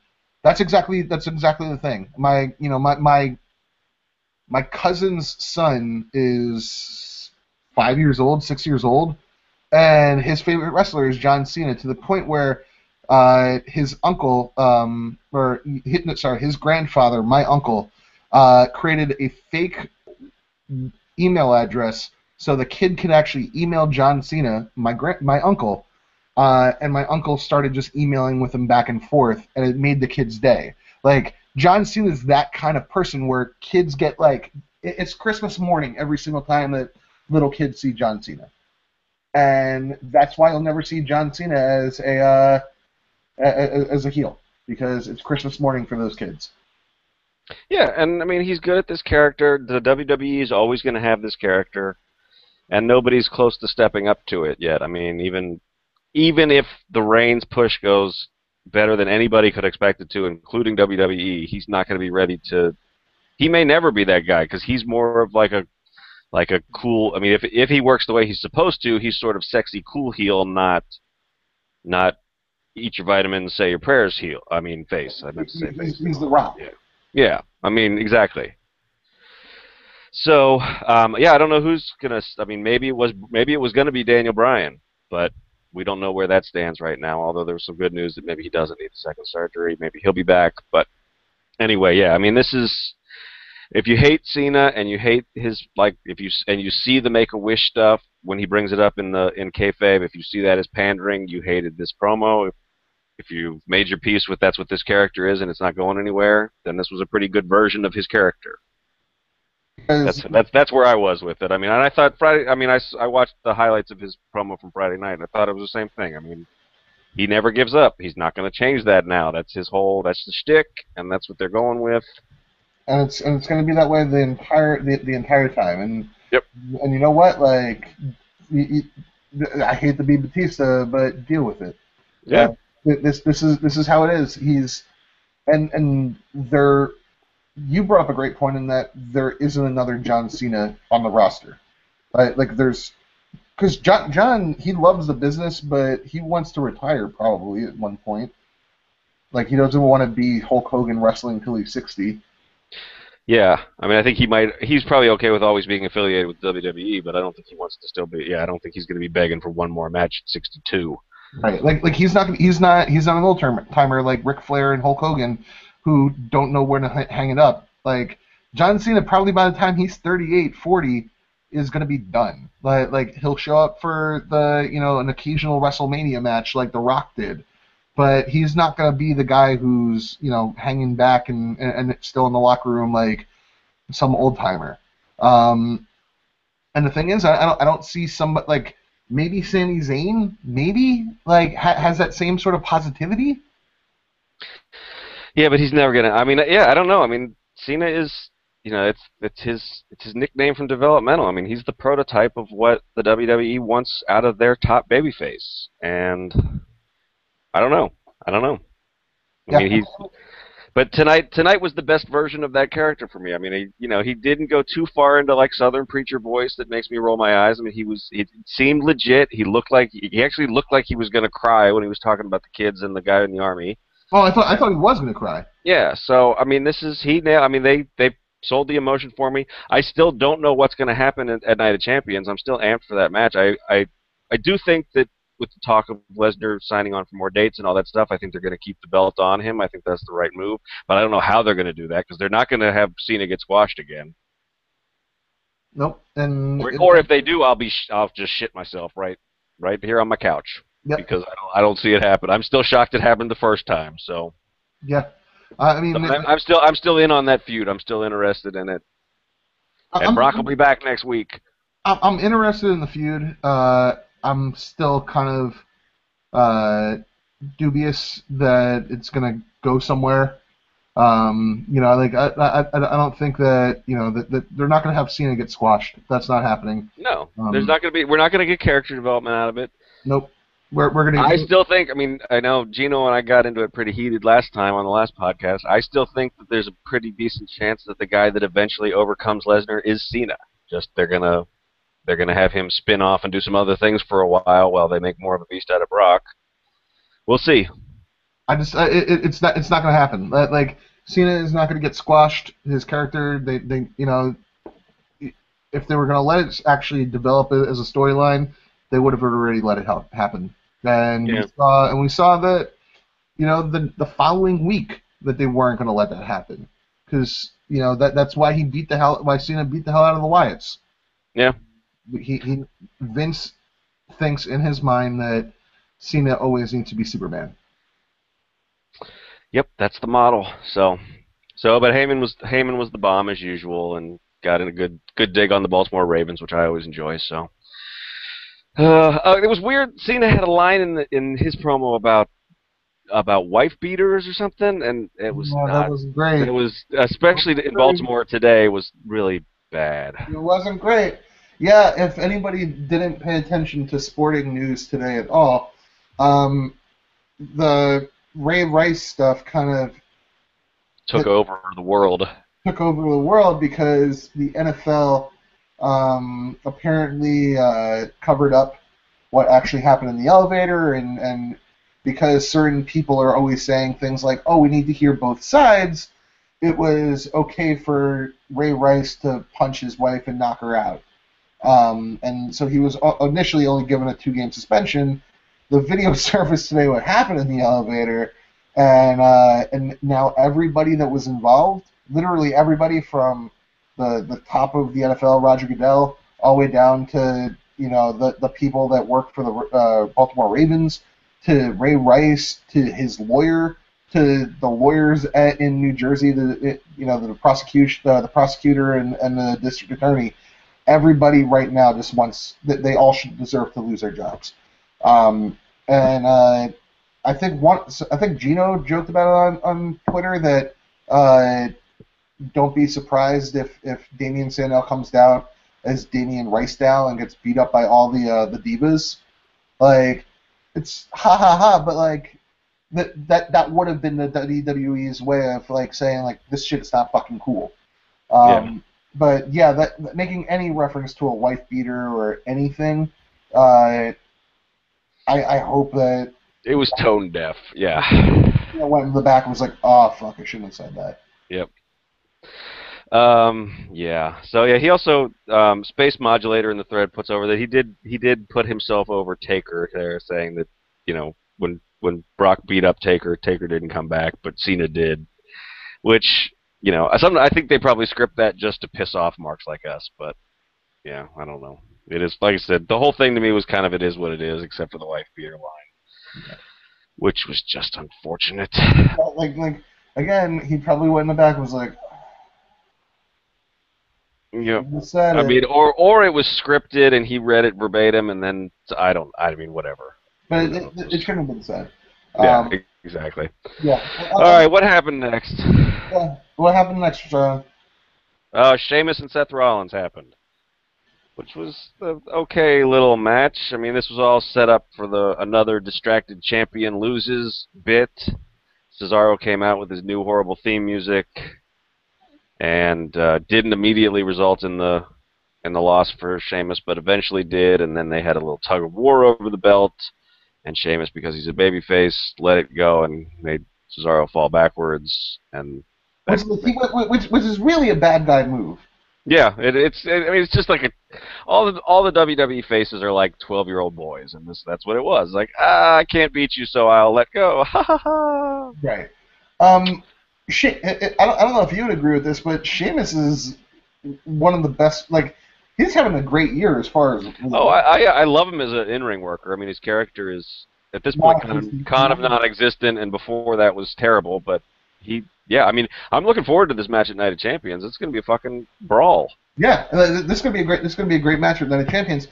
Speaker 2: That's exactly the thing. My cousin's son is 5 years old, 6 years old, and his favorite wrestler is John Cena, to the point where his uncle, his grandfather, my uncle, created a fake email address so the kid could actually email John Cena, my uncle, and my uncle started just emailing with him back and forth, and it made the kid's day. John Cena is that kind of person where kids get it's Christmas morning every single time that little kids see John Cena, and that's why you'll never see John Cena as a heel, because it's Christmas morning for those kids.
Speaker 1: Yeah, and I mean, he's good at this character. The WWE is always going to have this character, and nobody's close to stepping up to it yet. I mean, even if the Reigns push goes better than anybody could expect it to, including WWE, he's not going to be ready to. He may never be that guy because he's more of like a cool. I mean, if he works the way he's supposed to, he's sort of sexy, cool heel, not eat your vitamins, say your prayers heel. I mean, face. I meant to say face.
Speaker 2: He's the Rock.
Speaker 1: Yeah. Yeah. I mean, exactly. So, yeah, I don't know who's gonna. I mean, maybe it was gonna be Daniel Bryan, but we don't know where that stands right now. Although there was some good news that maybe he doesn't need the second surgery. Maybe he'll be back. But anyway, yeah. I mean, this is if you hate Cena and you hate his if you see the Make a Wish stuff when he brings it up in kayfabe, if you see that as pandering, you hated this promo. If you've made your peace with that's what this character is and it's not going anywhere, then this was a pretty good version of his character. That's where I was with it. I mean, and I thought Friday. I mean, I watched the highlights of his promo from Friday night, and I thought it was the same thing. I mean, he never gives up. He's not going to change that now. That's his whole. That's the shtick, and that's what they're going with.
Speaker 2: And it's going to be that way the entire time. And
Speaker 1: yep.
Speaker 2: And you know what? Like, I hate to be Batista, but deal with it.
Speaker 1: Yeah.
Speaker 2: This is how it is. And they're. You brought up a great point in that there isn't another John Cena on the roster, right? Like because John he loves the business, but he wants to retire probably at one point. Like he doesn't want to be Hulk Hogan wrestling until he's 60.
Speaker 1: Yeah, I mean I think he's probably okay with always being affiliated with WWE, but I don't think he wants to still be. Yeah, I don't think he's going to be begging for one more match at 62.
Speaker 2: Right, like he's not an old timer like Ric Flair and Hulk Hogan, who don't know where to hang it up. Like, John Cena probably by the time he's 38, 40 is going to be done. Like he'll show up for an occasional WrestleMania match like The Rock did. But he's not going to be the guy who's, hanging back and still in the locker room like some old-timer. And the thing is, I don't see somebody, like, maybe Sami Zayn, has that same sort of positivity.
Speaker 1: Yeah, but he's never gonna. I mean, yeah, I don't know. I mean, Cena is, it's his nickname from developmental. I mean, he's the prototype of what the WWE wants out of their top babyface, and I don't know. I mean, but tonight was the best version of that character for me. I mean, he didn't go too far into like Southern preacher voice that makes me roll my eyes. I mean, it seemed legit. He actually looked like he was gonna cry when he was talking about the kids and the guy in the army.
Speaker 2: Oh, I thought he was going to cry.
Speaker 1: Yeah, so I mean, they sold the emotion for me. I still don't know what's going to happen at Night of Champions. I'm still amped for that match. I do think that with the talk of Lesnar signing on for more dates and all that stuff, I think they're going to keep the belt on him. I think that's the right move, but I don't know how they're going to do that because they're not going to have Cena get squashed again.
Speaker 2: Nope.
Speaker 1: Or if they do, I'll just shit myself right here on my couch. Yep. Because I don't see it happen. I'm still shocked it happened the first time. So
Speaker 2: yeah, I mean,
Speaker 1: I'm still in on that feud. I'm still interested in it. And Brock will be back next week.
Speaker 2: I'm interested in the feud. I'm still kind of dubious that it's gonna go somewhere. Like I don't think that that they're not gonna have Cena get squashed. That's not happening.
Speaker 1: No, there's not gonna be. We're not gonna get character development out of it.
Speaker 2: Nope. We're gonna.
Speaker 1: I still think. I mean, I know Gino and I got into it pretty heated last time on the last podcast. I still think that there's a pretty decent chance that the guy that eventually overcomes Lesnar is Cena. Just they're gonna have him spin off and do some other things for a while they make more of a beast out of Brock. We'll see.
Speaker 2: It's not gonna happen. Like Cena is not gonna get squashed. His character, they if they were gonna let it actually develop as a storyline, they would have already let it happen. And
Speaker 1: yeah.
Speaker 2: we saw that, the following week that they weren't going to let that happen, because that's why Cena beat the hell out of the Wyatts.
Speaker 1: Yeah.
Speaker 2: Vince thinks in his mind that Cena always needs to be Superman.
Speaker 1: Yep, that's the model. So, but Heyman was the bomb as usual, and got in a good dig on the Baltimore Ravens, which I always enjoy. So. It was weird. Cena had a line in his promo about wife beaters or something, and it was
Speaker 2: that wasn't great.
Speaker 1: It was especially in Baltimore today was really bad.
Speaker 2: It wasn't great. Yeah, if anybody didn't pay attention to sporting news today at all, the Ray Rice stuff kind of
Speaker 1: took over the world.
Speaker 2: Took over the world because the NFL apparently covered up what actually happened in the elevator, and because certain people are always saying things like, "Oh, we need to hear both sides," it was okay for Ray Rice to punch his wife and knock her out. And so he was initially only given a 2-game suspension. The video surfaced today what happened in the elevator, and now everybody that was involved, literally everybody from the top of the NFL, Roger Goodell, all the way down to the people that work for the Baltimore Ravens, to Ray Rice, to his lawyer, to the lawyers in New Jersey, the prosecutor and the district attorney. Everybody right now just wants that they all should deserve to lose their jobs. And I think Gino joked about it on Twitter that don't be surprised if Damian Sandow comes down as Damian Rice-Dow and gets beat up by all the Divas. Like, it's ha ha ha, but like that would have been the WWE's way of like saying like this shit's not fucking cool. But yeah, that making any reference to a wife beater or anything, I hope that
Speaker 1: it was tone deaf. Yeah.
Speaker 2: Went in the back and was like, oh fuck, I shouldn't have said that.
Speaker 1: Yep. Yeah. So yeah, he also Space Modulator in the thread puts over that he did put himself over Taker there, saying that when Brock beat up Taker didn't come back, but Cena did, which I think they probably script that just to piss off marks like us, but yeah, I don't know. It is, like I said, the whole thing to me was kind of it is what it is, except for the wife beater line, which was just unfortunate.
Speaker 2: Like again, he probably went in the back and was like,
Speaker 1: yeah. I mean, or it was scripted and he read it verbatim, and then I mean, whatever.
Speaker 2: But it shouldn't have been said.
Speaker 1: Yeah, exactly.
Speaker 2: Yeah.
Speaker 1: All right, what happened next?
Speaker 2: What happened next,
Speaker 1: Sheamus and Seth Rollins happened, which was an okay little match. I mean, this was all set up for another distracted champion loses bit. Cesaro came out with his new horrible theme music, and didn't immediately result in the loss for Sheamus, but eventually did. And then they had a little tug of war over the belt, and Sheamus, because he's a babyface, let it go and made Cesaro fall backwards, and
Speaker 2: which is really a bad guy move.
Speaker 1: Yeah, it's just like all the WWE faces are like 12-year-old boys, and that's what it was. Like, I can't beat you, so I'll let go. Ha ha ha.
Speaker 2: Right. I don't know if you would agree with this, but Sheamus is one of the best. Like, he's having a great year as far as.
Speaker 1: I love him as an in-ring worker. I mean, his character is at this point kind of non-existent, and before that was terrible. But yeah, I mean, I'm looking forward to this match at Night of Champions. It's going to be a fucking brawl.
Speaker 2: Yeah, this is going to be a great match at Night of Champions.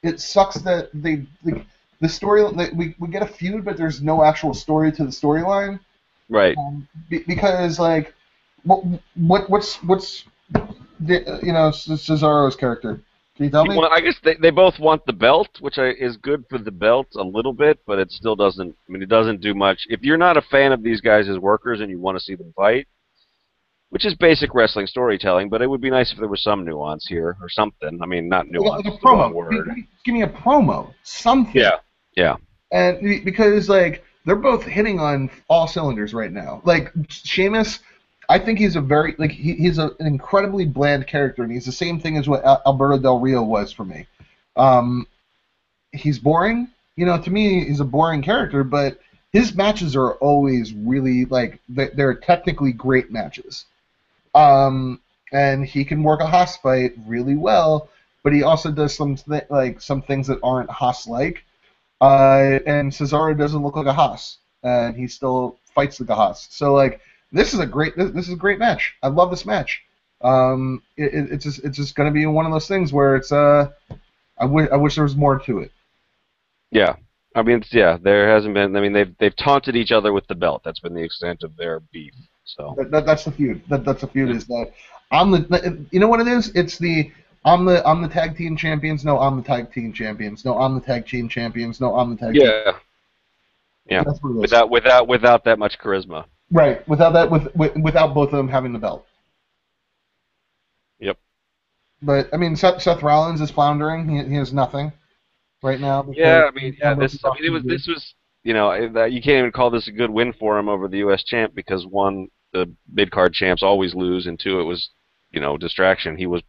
Speaker 2: It sucks that the story we get a feud, but there's no actual story to the storyline.
Speaker 1: Right.
Speaker 2: Because like, what's Cesaro's character? Can you tell me?
Speaker 1: Well, I guess they both want the belt, which is good for the belt a little bit, but it still doesn't. I mean, it doesn't do much. If you're not a fan of these guys as workers and you want to see them fight, which is basic wrestling storytelling, but it would be nice if there was some nuance here or something. I mean, not nuance.
Speaker 2: Like a promo. Word. Give me a promo. Something.
Speaker 1: Yeah.
Speaker 2: And because like they're both hitting on all cylinders right now. Like Sheamus, I think he's he's an incredibly bland character, and he's the same thing as what Alberto Del Rio was for me. He's boring. To me, he's a boring character, but his matches are always really like they're technically great matches. And he can work a Haas fight really well, but he also does some things that aren't Haas-like. And Cesaro doesn't look like a Haas, and he still fights like a Haas. So like. This is a great match. I love this match. It's just going to be one of those things where it's I wish there was more to it.
Speaker 1: Yeah, I mean there hasn't been. I mean they've taunted each other with the belt. That's been the extent of their beef. So
Speaker 2: that's the feud. That's the feud. Is that I'm the you know what it is? It's I'm the tag team champions. No, I'm the tag team champions. No, I'm the tag team champions. No, I'm the tag.
Speaker 1: Yeah. Yeah. Without that much charisma.
Speaker 2: Right, without both of them having the belt.
Speaker 1: Yep.
Speaker 2: But I mean, Seth Rollins is floundering. He has nothing right now because
Speaker 1: Yeah, I mean, yeah,
Speaker 2: Ambrose is off TV.
Speaker 1: this was, you can't even call this a good win for him over the U.S. champ because one, the mid card champs always lose, and two, it was, distraction. He was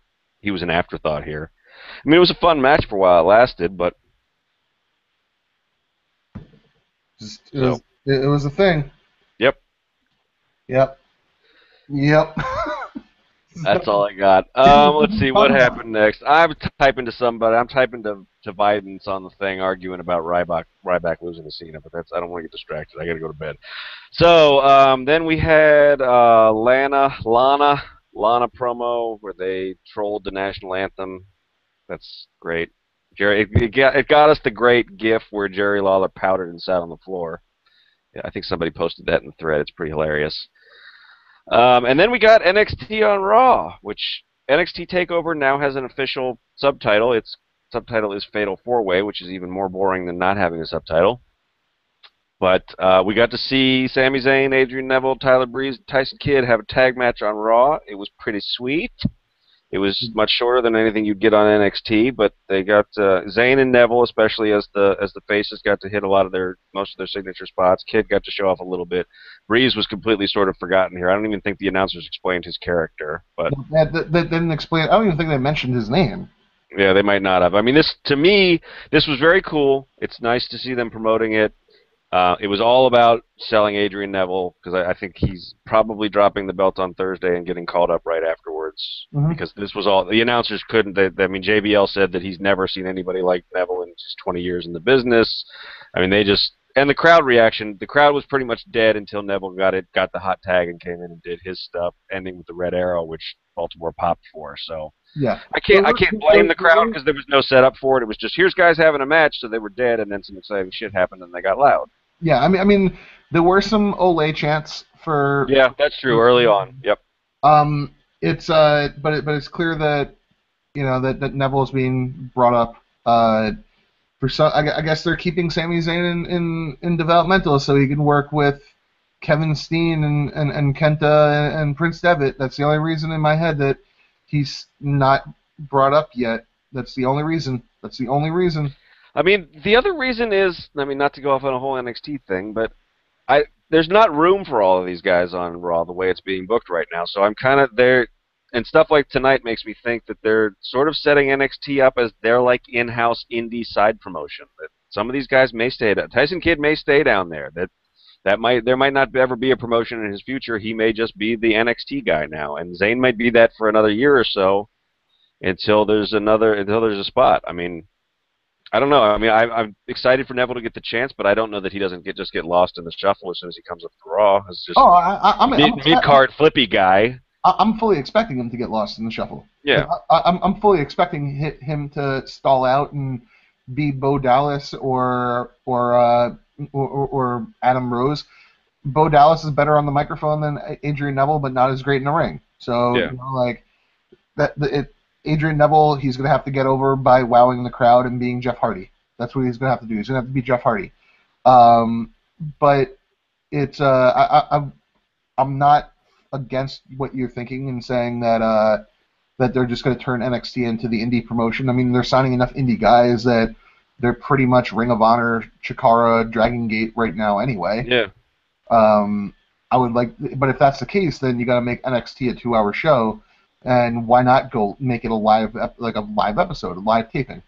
Speaker 1: an afterthought here. I mean, it was a fun match for a while it lasted, but
Speaker 2: It
Speaker 1: so,
Speaker 2: was it was a thing.
Speaker 1: yep,
Speaker 2: Yep. Yep.
Speaker 1: that's all I got. Let's see what happened next. I'm typing to somebody. I'm typing to Biden's on the thing, arguing about Ryback losing to Cena, but I don't want to get distracted. I got to go to bed. So then we had Lana promo where they trolled the national anthem. That's great. It got us the great GIF where Jerry Lawler pouted and sat on the floor. Yeah, I think somebody posted that in the thread. It's pretty hilarious. And then we got NXT on Raw, which NXT TakeOver now has an official subtitle. Its subtitle is Fatal 4-Way, which is even more boring than not having a subtitle. But we got to see Sami Zayn, Adrian Neville, Tyler Breeze, Tyson Kidd have a tag match on Raw. It was pretty sweet. It was much shorter than anything you'd get on NXT, but they got Zayn and Neville, especially as the faces, got to hit most of their signature spots. Kidd got to show off a little bit. Breeze was completely sort of forgotten here. I don't even think the announcers explained his character, but
Speaker 2: they didn't explain. I don't even think they mentioned his name.
Speaker 1: yeah, they might not have. I mean, to me, this was very cool. It's nice to see them promoting it. It was all about selling Adrian Neville because I think he's probably dropping the belt on Thursday and getting called up right afterwards because this was all the announcers couldn't. I mean, JBL said that he's never seen anybody like Neville in just 20 years in the business. I mean, and the crowd reaction. The crowd was pretty much dead until Neville got the hot tag and came in and did his stuff, ending with the red arrow, which Baltimore popped for. So
Speaker 2: yeah,
Speaker 1: I can't blame the crowd because there was no setup for it. It was just here's guys having a match, so they were dead, and then some exciting shit happened and they got loud.
Speaker 2: Yeah, I mean, there were some Olay chants for.
Speaker 1: Yeah, that's true. Early on, yep.
Speaker 2: It's but it's clear that that Neville is being brought up. For some, I guess they're keeping Sami Zayn in developmental so he can work with Kevin Steen and Kenta and Prince Devitt. That's the only reason in my head that he's not brought up yet. That's the only reason. That's the only reason.
Speaker 1: I mean, the other reason is, I mean, not to go off on a whole NXT thing, but there's not room for all of these guys on Raw the way it's being booked right now. So I'm kind of there, and stuff like tonight makes me think that they're sort of setting NXT up as their like in-house indie side promotion. That some of these guys may stay down. Tyson Kidd may stay down there. There might not ever be a promotion in his future. He may just be the NXT guy now, and Zayn might be that for another year or so until there's a spot. I mean. I don't know. I mean, I'm excited for Neville to get the chance, but I don't know that he doesn't get lost in the shuffle as soon as he comes up to Raw. It's just
Speaker 2: I'm
Speaker 1: mid-card flippy guy.
Speaker 2: I'm fully expecting him to get lost in the shuffle.
Speaker 1: Yeah.
Speaker 2: I'm fully expecting him to stall out and be Bo Dallas or Adam Rose. Bo Dallas is better on the microphone than Adrian Neville, but not as great in the ring. So Adrian Neville, he's going to have to get over by wowing the crowd and being Jeff Hardy. That's what he's going to have to do. He's going to have to be Jeff Hardy. But it's I'm not against what you're thinking and saying that they're just going to turn NXT into the indie promotion. I mean, they're signing enough indie guys that they're pretty much Ring of Honor, Chikara, Dragon Gate right now anyway.
Speaker 1: Yeah.
Speaker 2: I would like, but if that's the case, then you got to make NXT a 2-hour show. And why not go make it a live episode, a live taping?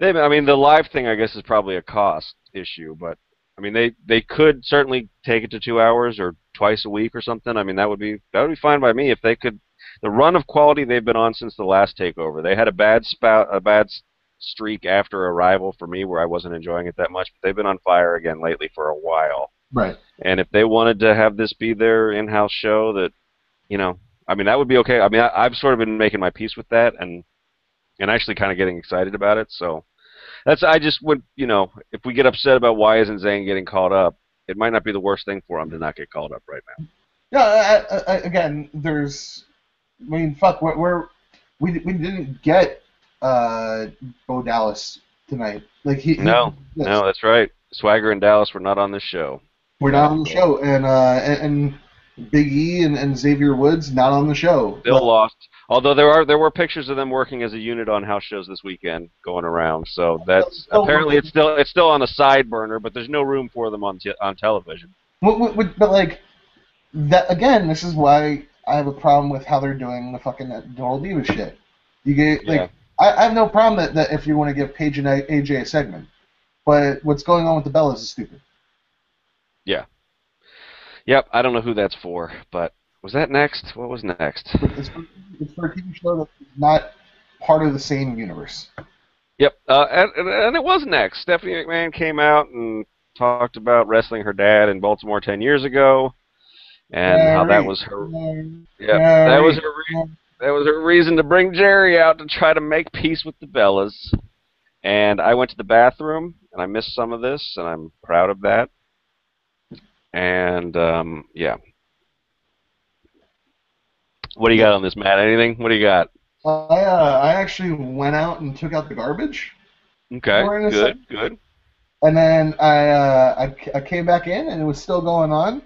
Speaker 1: I mean, the live thing, I guess, is probably a cost issue, but I mean, they could certainly take it to 2 hours or twice a week or something. I mean, that would be fine by me if they could. The run of quality they've been on since the last takeover. They had a bad streak after Arrival for me, where I wasn't enjoying it that much, but they've been on fire again lately for a while.
Speaker 2: Right.
Speaker 1: And if they wanted to have this be their in-house show, that I mean, that would be okay. I mean, I've sort of been making my peace with that and actually kind of getting excited about it. So I just would, if we get upset about why isn't Zayn getting called up, it might not be the worst thing for him to not get called up right now.
Speaker 2: Yeah, again, fuck, we didn't get Bo Dallas tonight. Like
Speaker 1: No, that's right. Swagger and Dallas were not on this show.
Speaker 2: We're not on the show, and Big E and Xavier Woods not on the show.
Speaker 1: Still lost. Although there were pictures of them working as a unit on house shows this weekend going around. So that's apparently it's still on a side burner, but there's no room for them on television.
Speaker 2: But like that again, this is why I have a problem with how they're doing the fucking Dual Divas shit. You get like I have no problem that if you want to give Paige and AJ a segment, but what's going on with the Bellas is stupid.
Speaker 1: Yeah. Yep, I don't know who that's for, but was that next? What was next?
Speaker 2: It's for a TV show that's not part of the same universe.
Speaker 1: Yep, and it was next. Stephanie McMahon came out and talked about wrestling her dad in Baltimore 10 years ago, and how that was her. That was her reason to bring Jerry out to try to make peace with the Bellas. And I went to the bathroom, and I missed some of this, and I'm proud of that. And, yeah. What do you got on this, Matt? Anything? What do you got?
Speaker 2: I actually went out and took out the garbage.
Speaker 1: Okay, good.
Speaker 2: And then I came back in, and it was still going on.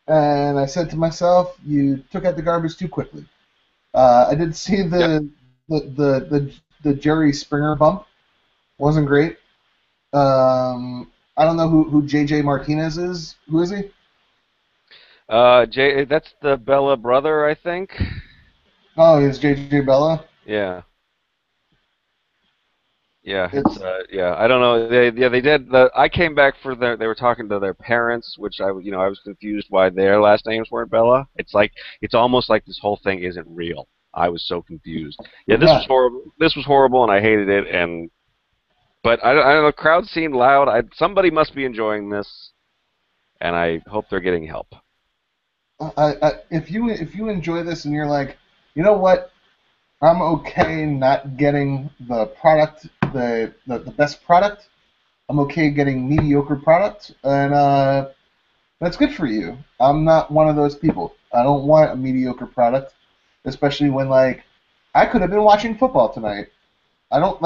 Speaker 2: And I said to myself, "You took out the garbage too quickly." I did see the Jerry Springer bump. Wasn't great. I don't know who JJ Martinez is. Who is he?
Speaker 1: That's the Bella brother, I think.
Speaker 2: Oh, he's JJ Bella.
Speaker 1: Yeah. Yeah, yeah. I don't know. They did. I came back for they were talking to their parents, which I was confused why their last names weren't Bella. It's almost like this whole thing isn't real. I was so confused. Yeah, this was horrible. This was horrible, and I hated it. But I don't know. The crowd seemed loud. Somebody must be enjoying this, and I hope they're getting help.
Speaker 2: If you enjoy this and you're like, you know what, I'm okay not getting the product, the best product. I'm okay getting mediocre product, and that's good for you. I'm not one of those people. I don't want a mediocre product, especially when I could have been watching football tonight. I don't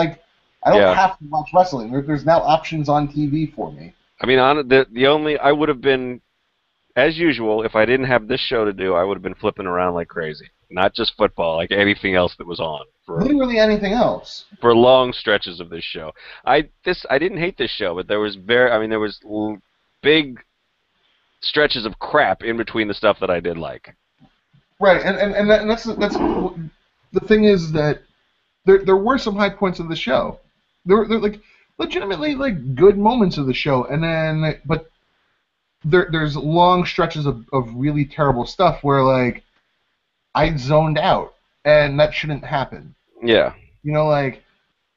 Speaker 2: have to watch wrestling. There's now options on TV for me.
Speaker 1: I mean, I would have been, as usual, if I didn't have this show to do, I would have been flipping around like crazy. Not just football, like anything else that was on.
Speaker 2: Literally anything else.
Speaker 1: For long stretches of this show. I didn't hate this show, but there was big stretches of crap in between the stuff that I did like.
Speaker 2: Right, and that's the thing is that there were some high points of the show. There like legitimately good moments of the show, and then but there's long stretches of really terrible stuff where I zoned out, and that shouldn't happen.
Speaker 1: Yeah.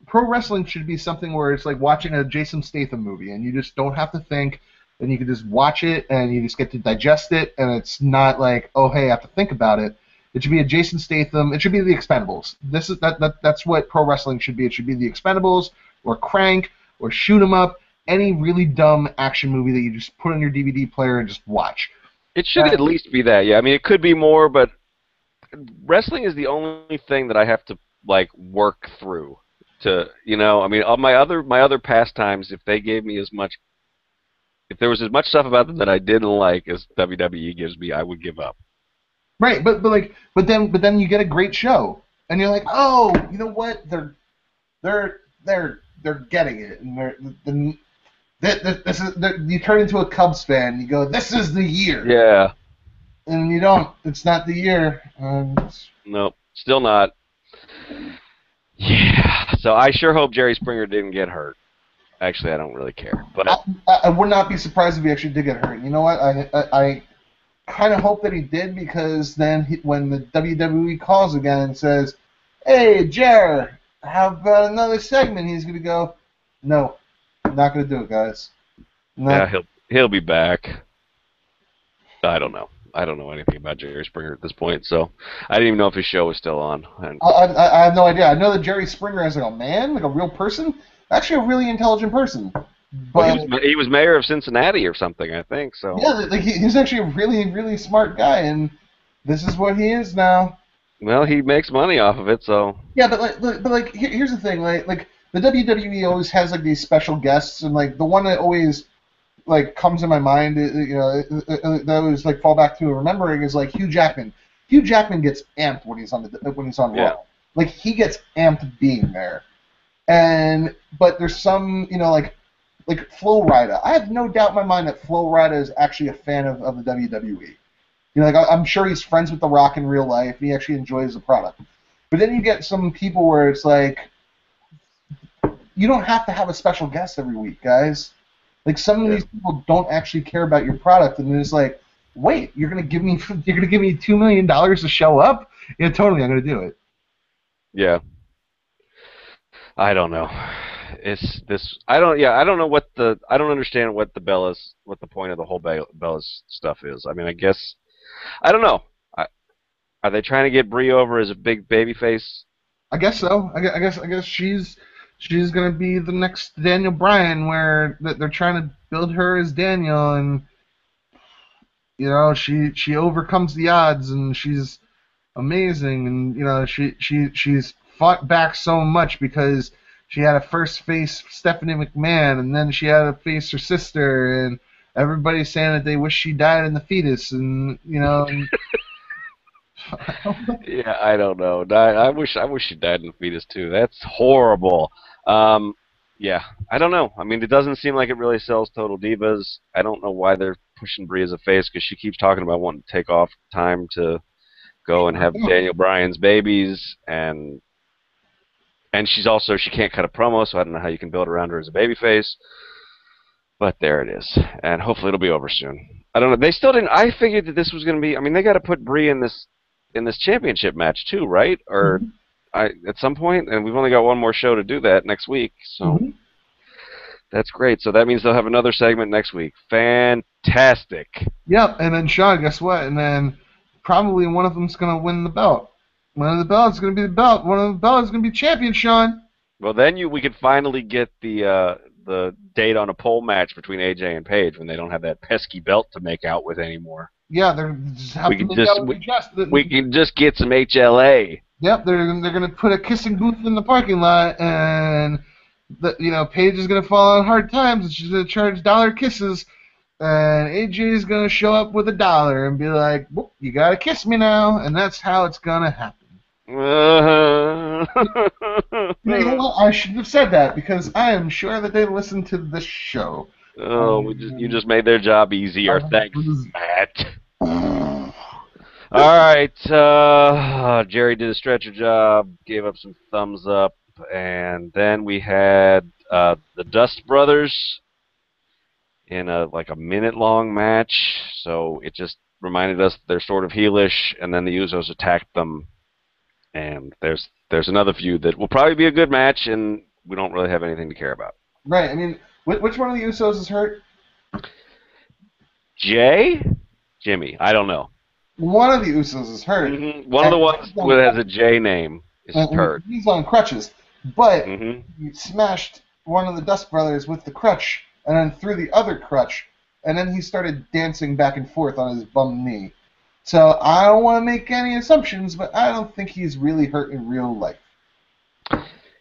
Speaker 2: Pro wrestling should be something where it's like watching a Jason Statham movie, and you just don't have to think, and you can just watch it, and you just get to digest it, and it's not like, oh, hey, I have to think about it. It should be a Jason Statham. It should be The Expendables. That's what pro wrestling should be. It should be The Expendables, or Crank, or Shoot 'Em Up, any really dumb action movie that you just put on your DVD player and just watch.
Speaker 1: It should at least be that, yeah. I mean, it could be more, but wrestling is the only thing that I have to work through to, I mean, all my other pastimes, if they gave me if there was as much stuff about them that I didn't like as WWE gives me, I would give up.
Speaker 2: Right, but then you get a great show, and you're like, oh, you know what? They're getting it, and you turn into a Cubs fan. You go, this is the year.
Speaker 1: Yeah.
Speaker 2: And you don't. It's not the year.
Speaker 1: Nope, still not. Yeah. So I sure hope Jerry Springer didn't get hurt. Actually, I don't really care. But
Speaker 2: I would not be surprised if he actually did get hurt. You know what? I kind of hope that he did, because then when the WWE calls again and says, "Hey, Jer, how about another segment?" He's gonna go, "No, I'm not gonna do it, guys."
Speaker 1: Yeah, he'll be back. I don't know. I don't know anything about Jerry Springer at this point, so I didn't even know if his show was still on.
Speaker 2: I have no idea. I know that Jerry Springer is a man, a real person, actually a really intelligent person. But
Speaker 1: well, he was mayor of Cincinnati or something, I think. So
Speaker 2: yeah, he's actually a really, really smart guy, and this is what he is now.
Speaker 1: Well, he makes money off of it, so.
Speaker 2: Yeah, but here's the thing, like the WWE always has these special guests, and the one that always like comes in my mind, that was like fall back to remembering is like Hugh Jackman. Hugh Jackman gets amped when he's on
Speaker 1: Yeah.
Speaker 2: Raw. Like he gets amped being there. But there's some, like Flo Rida. I have no doubt in my mind that Flo Rida is actually a fan of the WWE. I'm sure he's friends with The Rock in real life. And he actually enjoys the product. But then you get some people where it's like, you don't have to have a special guest every week, guys. Like some of these people don't actually care about your product, and it's like, wait, you're gonna give me $2 million to show up? Yeah, totally, I'm gonna do it.
Speaker 1: Yeah. I don't know. It's this. I don't. Yeah, I don't know what the. I don't understand what the point of the whole Bella's stuff is. I mean, I guess I don't know. Are they trying to get Brie over as a big baby face?
Speaker 2: I guess so. I guess she's gonna be the next Daniel Bryan, where they're trying to build her as Daniel, and she overcomes the odds, and she's amazing, and she's fought back so much because she had to first face Stephanie McMahon, and then she had to face her sister, and everybody's saying that they wish she died in the fetus, and And
Speaker 1: yeah, I don't know. I wish she died in the fetus too. That's horrible. Yeah, I don't know. I mean, it doesn't seem like it really sells Total Divas. I don't know why they're pushing Brie as a face, because she keeps talking about wanting to take off time to go and have Daniel Bryan's babies, and she can't cut a promo, so I don't know how you can build around her as a babyface. But there it is, and hopefully it'll be over soon. I don't know. They still didn't. I figured that this was going to be. I mean, they got to put Brie in this championship match too, right? Or at some point, and we've only got one more show to do that next week, so that's great. So that means they'll have another segment next week. Fantastic.
Speaker 2: Yep, and then Sean, guess what? And then probably one of them's going to win the belt. One of the belts is going to be the belt. One of the belts is going to be champion, Sean.
Speaker 1: Well, then we could finally get the date on a pole match between AJ and Paige when they don't have that pesky belt to make out with anymore.
Speaker 2: Yeah, we
Speaker 1: can just get some HLA.
Speaker 2: Yep, they're going to put a kissing booth in the parking lot, and Paige is going to fall on hard times, and she's going to charge $1 kisses, and AJ is going to show up with $1 and be like, well, you got to kiss me now, and that's how it's going to happen. You know what? I shouldn't have said that, because I am sure that they listen to this show.
Speaker 1: Oh, you just made their job easier. Thanks, Matt. All right, Jerry did a stretcher job, gave up some thumbs up, and then we had the Dust Brothers in a minute-long match. So it just reminded us they're sort of heelish, and then the Usos attacked them. And there's another feud that will probably be a good match, and we don't really have anything to care about.
Speaker 2: Right. I mean, which one of the Usos is hurt?
Speaker 1: Jimmy. I don't know.
Speaker 2: One of the Usos is hurt.
Speaker 1: Mm-hmm. One of the ones that has a J name is hurt.
Speaker 2: He's on crutches, but he smashed one of the Dust Brothers with the crutch, and then threw the other crutch, and then he started dancing back and forth on his bum knee. So I don't want to make any assumptions, but I don't think he's really hurt in real life.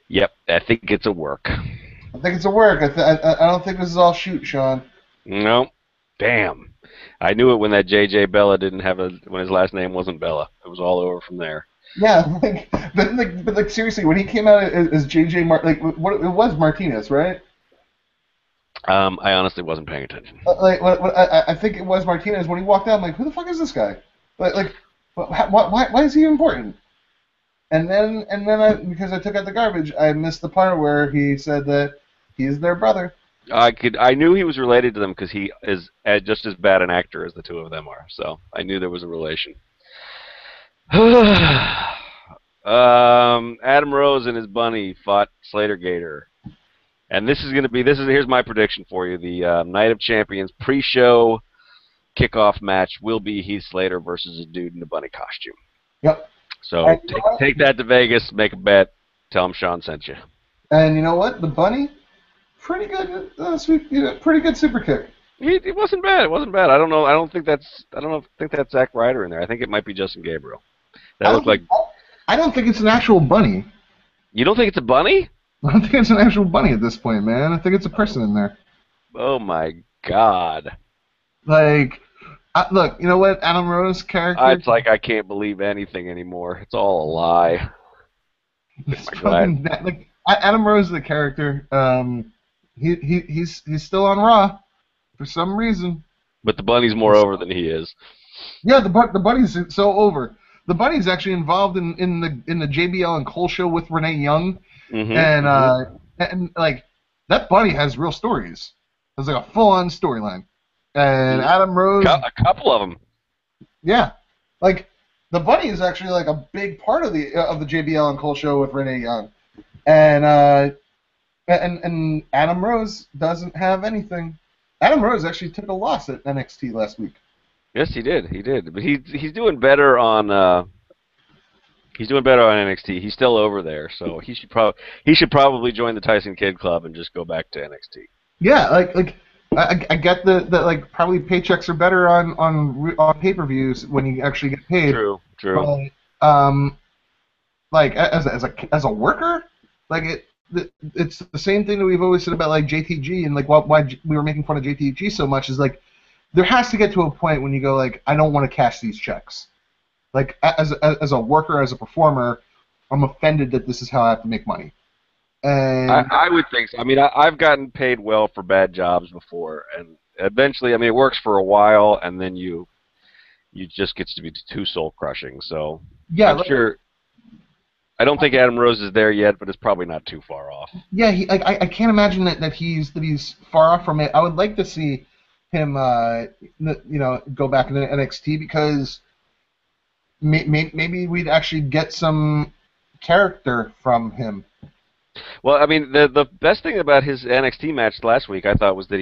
Speaker 1: Yep, I think it's a work.
Speaker 2: I think it's a work. I don't think this is all shoot, Sean.
Speaker 1: No. Damn. I knew it when that J.J. Bella when his last name wasn't Bella. It was all over from there.
Speaker 2: Yeah, but seriously, when he came out as J.J. it was Martinez, right?
Speaker 1: I honestly wasn't paying attention.
Speaker 2: I think it was Martinez. When he walked out, I'm like, who the fuck is this guy? Why is he important? And then because I took out the garbage, I missed the part where he said that he's their brother.
Speaker 1: I knew he was related to them because he is just as bad an actor as the two of them are. So I knew there was a relation. Adam Rose and his bunny fought Slater Gator. And here's my prediction for you. The Night of Champions pre-show kickoff match will be Heath Slater versus a dude in a bunny costume.
Speaker 2: Yep.
Speaker 1: So take that to Vegas, make a bet, tell him Sean sent you.
Speaker 2: And you know what? The bunny, pretty good, pretty good super kick.
Speaker 1: It wasn't bad. It wasn't bad. I don't know. I don't think that's Zack Ryder in there. I think it might be Justin Gabriel. I
Speaker 2: don't think it's an actual bunny.
Speaker 1: You don't think it's a bunny?
Speaker 2: I don't think it's an actual bunny at this point, man. I think it's a person in there.
Speaker 1: Oh my God.
Speaker 2: Like, look, you know what? Adam Rose's character.
Speaker 1: It's like I can't believe anything anymore. It's all a lie.
Speaker 2: It's
Speaker 1: My God.
Speaker 2: fucking like Adam Rose, the character. He's still on Raw for some reason.
Speaker 1: But the bunny's more over than he is.
Speaker 2: Yeah, the Bunny's so over. The Bunny's actually involved in the JBL and Cole show with Renee Young, and like that Bunny has real stories. There's like a full-on storyline, and Adam Rose.
Speaker 1: A couple of them.
Speaker 2: Yeah, like the Bunny is actually like a big part of the JBL and Cole show with Renee Young, and Adam Rose doesn't have anything. Adam Rose actually took a loss at NXT last week.
Speaker 1: Yes, he did. He did. But he's doing better on NXT. He's still over there, so he should probably join the Tyson Kidd Club and just go back to NXT.
Speaker 2: Yeah, like I get that like probably paychecks are better on pay-per-views when you actually get paid.
Speaker 1: True.
Speaker 2: But, like as a worker, like it's the same thing that we've always said about like JTG and like why we were making fun of JTG so much is like there has to get to a point when you go like I don't want to cash these checks. Like as a worker, as a performer, I'm offended that this is how I have to make money. And
Speaker 1: I would think so. I mean, I've gotten paid well for bad jobs before, and eventually, I mean, it works for a while, and then you just gets to be too soul crushing. So yeah, I'm sure. I don't think Adam Rose is there yet, but it's probably not too far off.
Speaker 2: Yeah, I can't imagine that he's far off from it. I would like to see him, go back into NXT because maybe we'd actually get some character from him.
Speaker 1: Well, I mean, the best thing about his NXT match last week, I thought, was that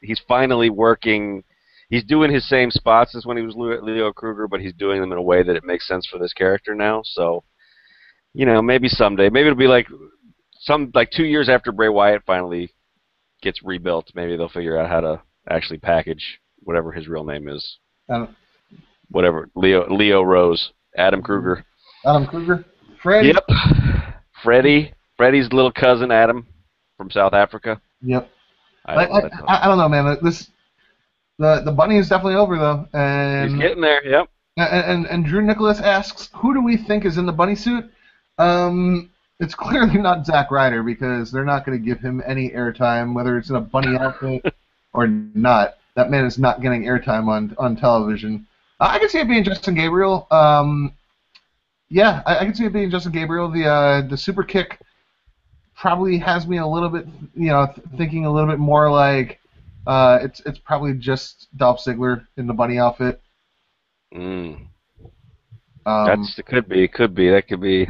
Speaker 1: he's finally working. He's doing his same spots as when he was Leo Kruger, but he's doing them in a way that it makes sense for this character now. So, maybe someday, maybe it'll be like 2 years after Bray Wyatt finally gets rebuilt. Maybe they'll figure out how to actually package whatever his real name is. Whatever, Leo Rose, Adam Kruger.
Speaker 2: Adam Kruger, Freddie.
Speaker 1: Yep, Freddie's little cousin Adam from South Africa.
Speaker 2: Yep. I don't know, man. The Bunny is definitely over though, and
Speaker 1: he's getting there. Yep.
Speaker 2: And Drew Nicholas asks, who do we think is in the bunny suit? It's clearly not Zack Ryder because they're not going to give him any airtime, whether it's in a bunny outfit or not. That man is not getting airtime on television. I can see it being Justin Gabriel. Yeah, I can see it being Justin Gabriel. The super kick probably has me a little bit, thinking a little bit more like it's probably just Dolph Ziggler in the bunny outfit.
Speaker 1: It could be. That could be.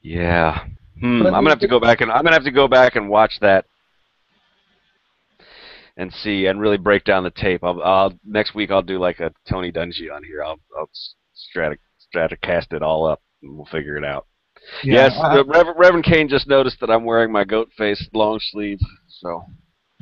Speaker 1: Yeah. I'm gonna have to go back and watch that and see and really break down the tape. I'll next week I'll do like a Tony Dungy on here. I'll stratocast it all up and we'll figure it out. Yeah, yes, Reverend Kane just noticed that I'm wearing my goat face long sleeve, so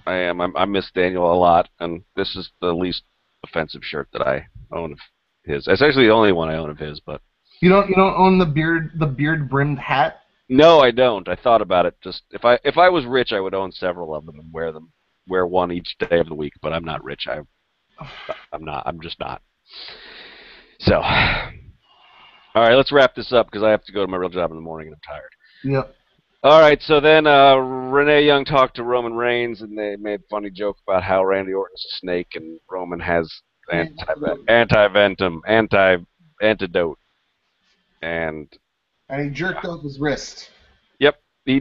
Speaker 1: I am. I miss Daniel a lot, and this is the least offensive shirt that I own of his. It's actually the only one I own of his, but
Speaker 2: you don't own the beard brimmed hat?
Speaker 1: No, I don't. I thought about it. Just if I was rich, I would own several of them and wear one each day of the week. But I'm not rich. I'm not. I'm just not. So, all right, let's wrap this up because I have to go to my real job in the morning and I'm tired.
Speaker 2: Yep.
Speaker 1: All right, so then Renee Young talked to Roman Reigns, and they made a funny joke about how Randy Orton's a snake and Roman has antidote. And
Speaker 2: he jerked off his wrist.
Speaker 1: Yep, he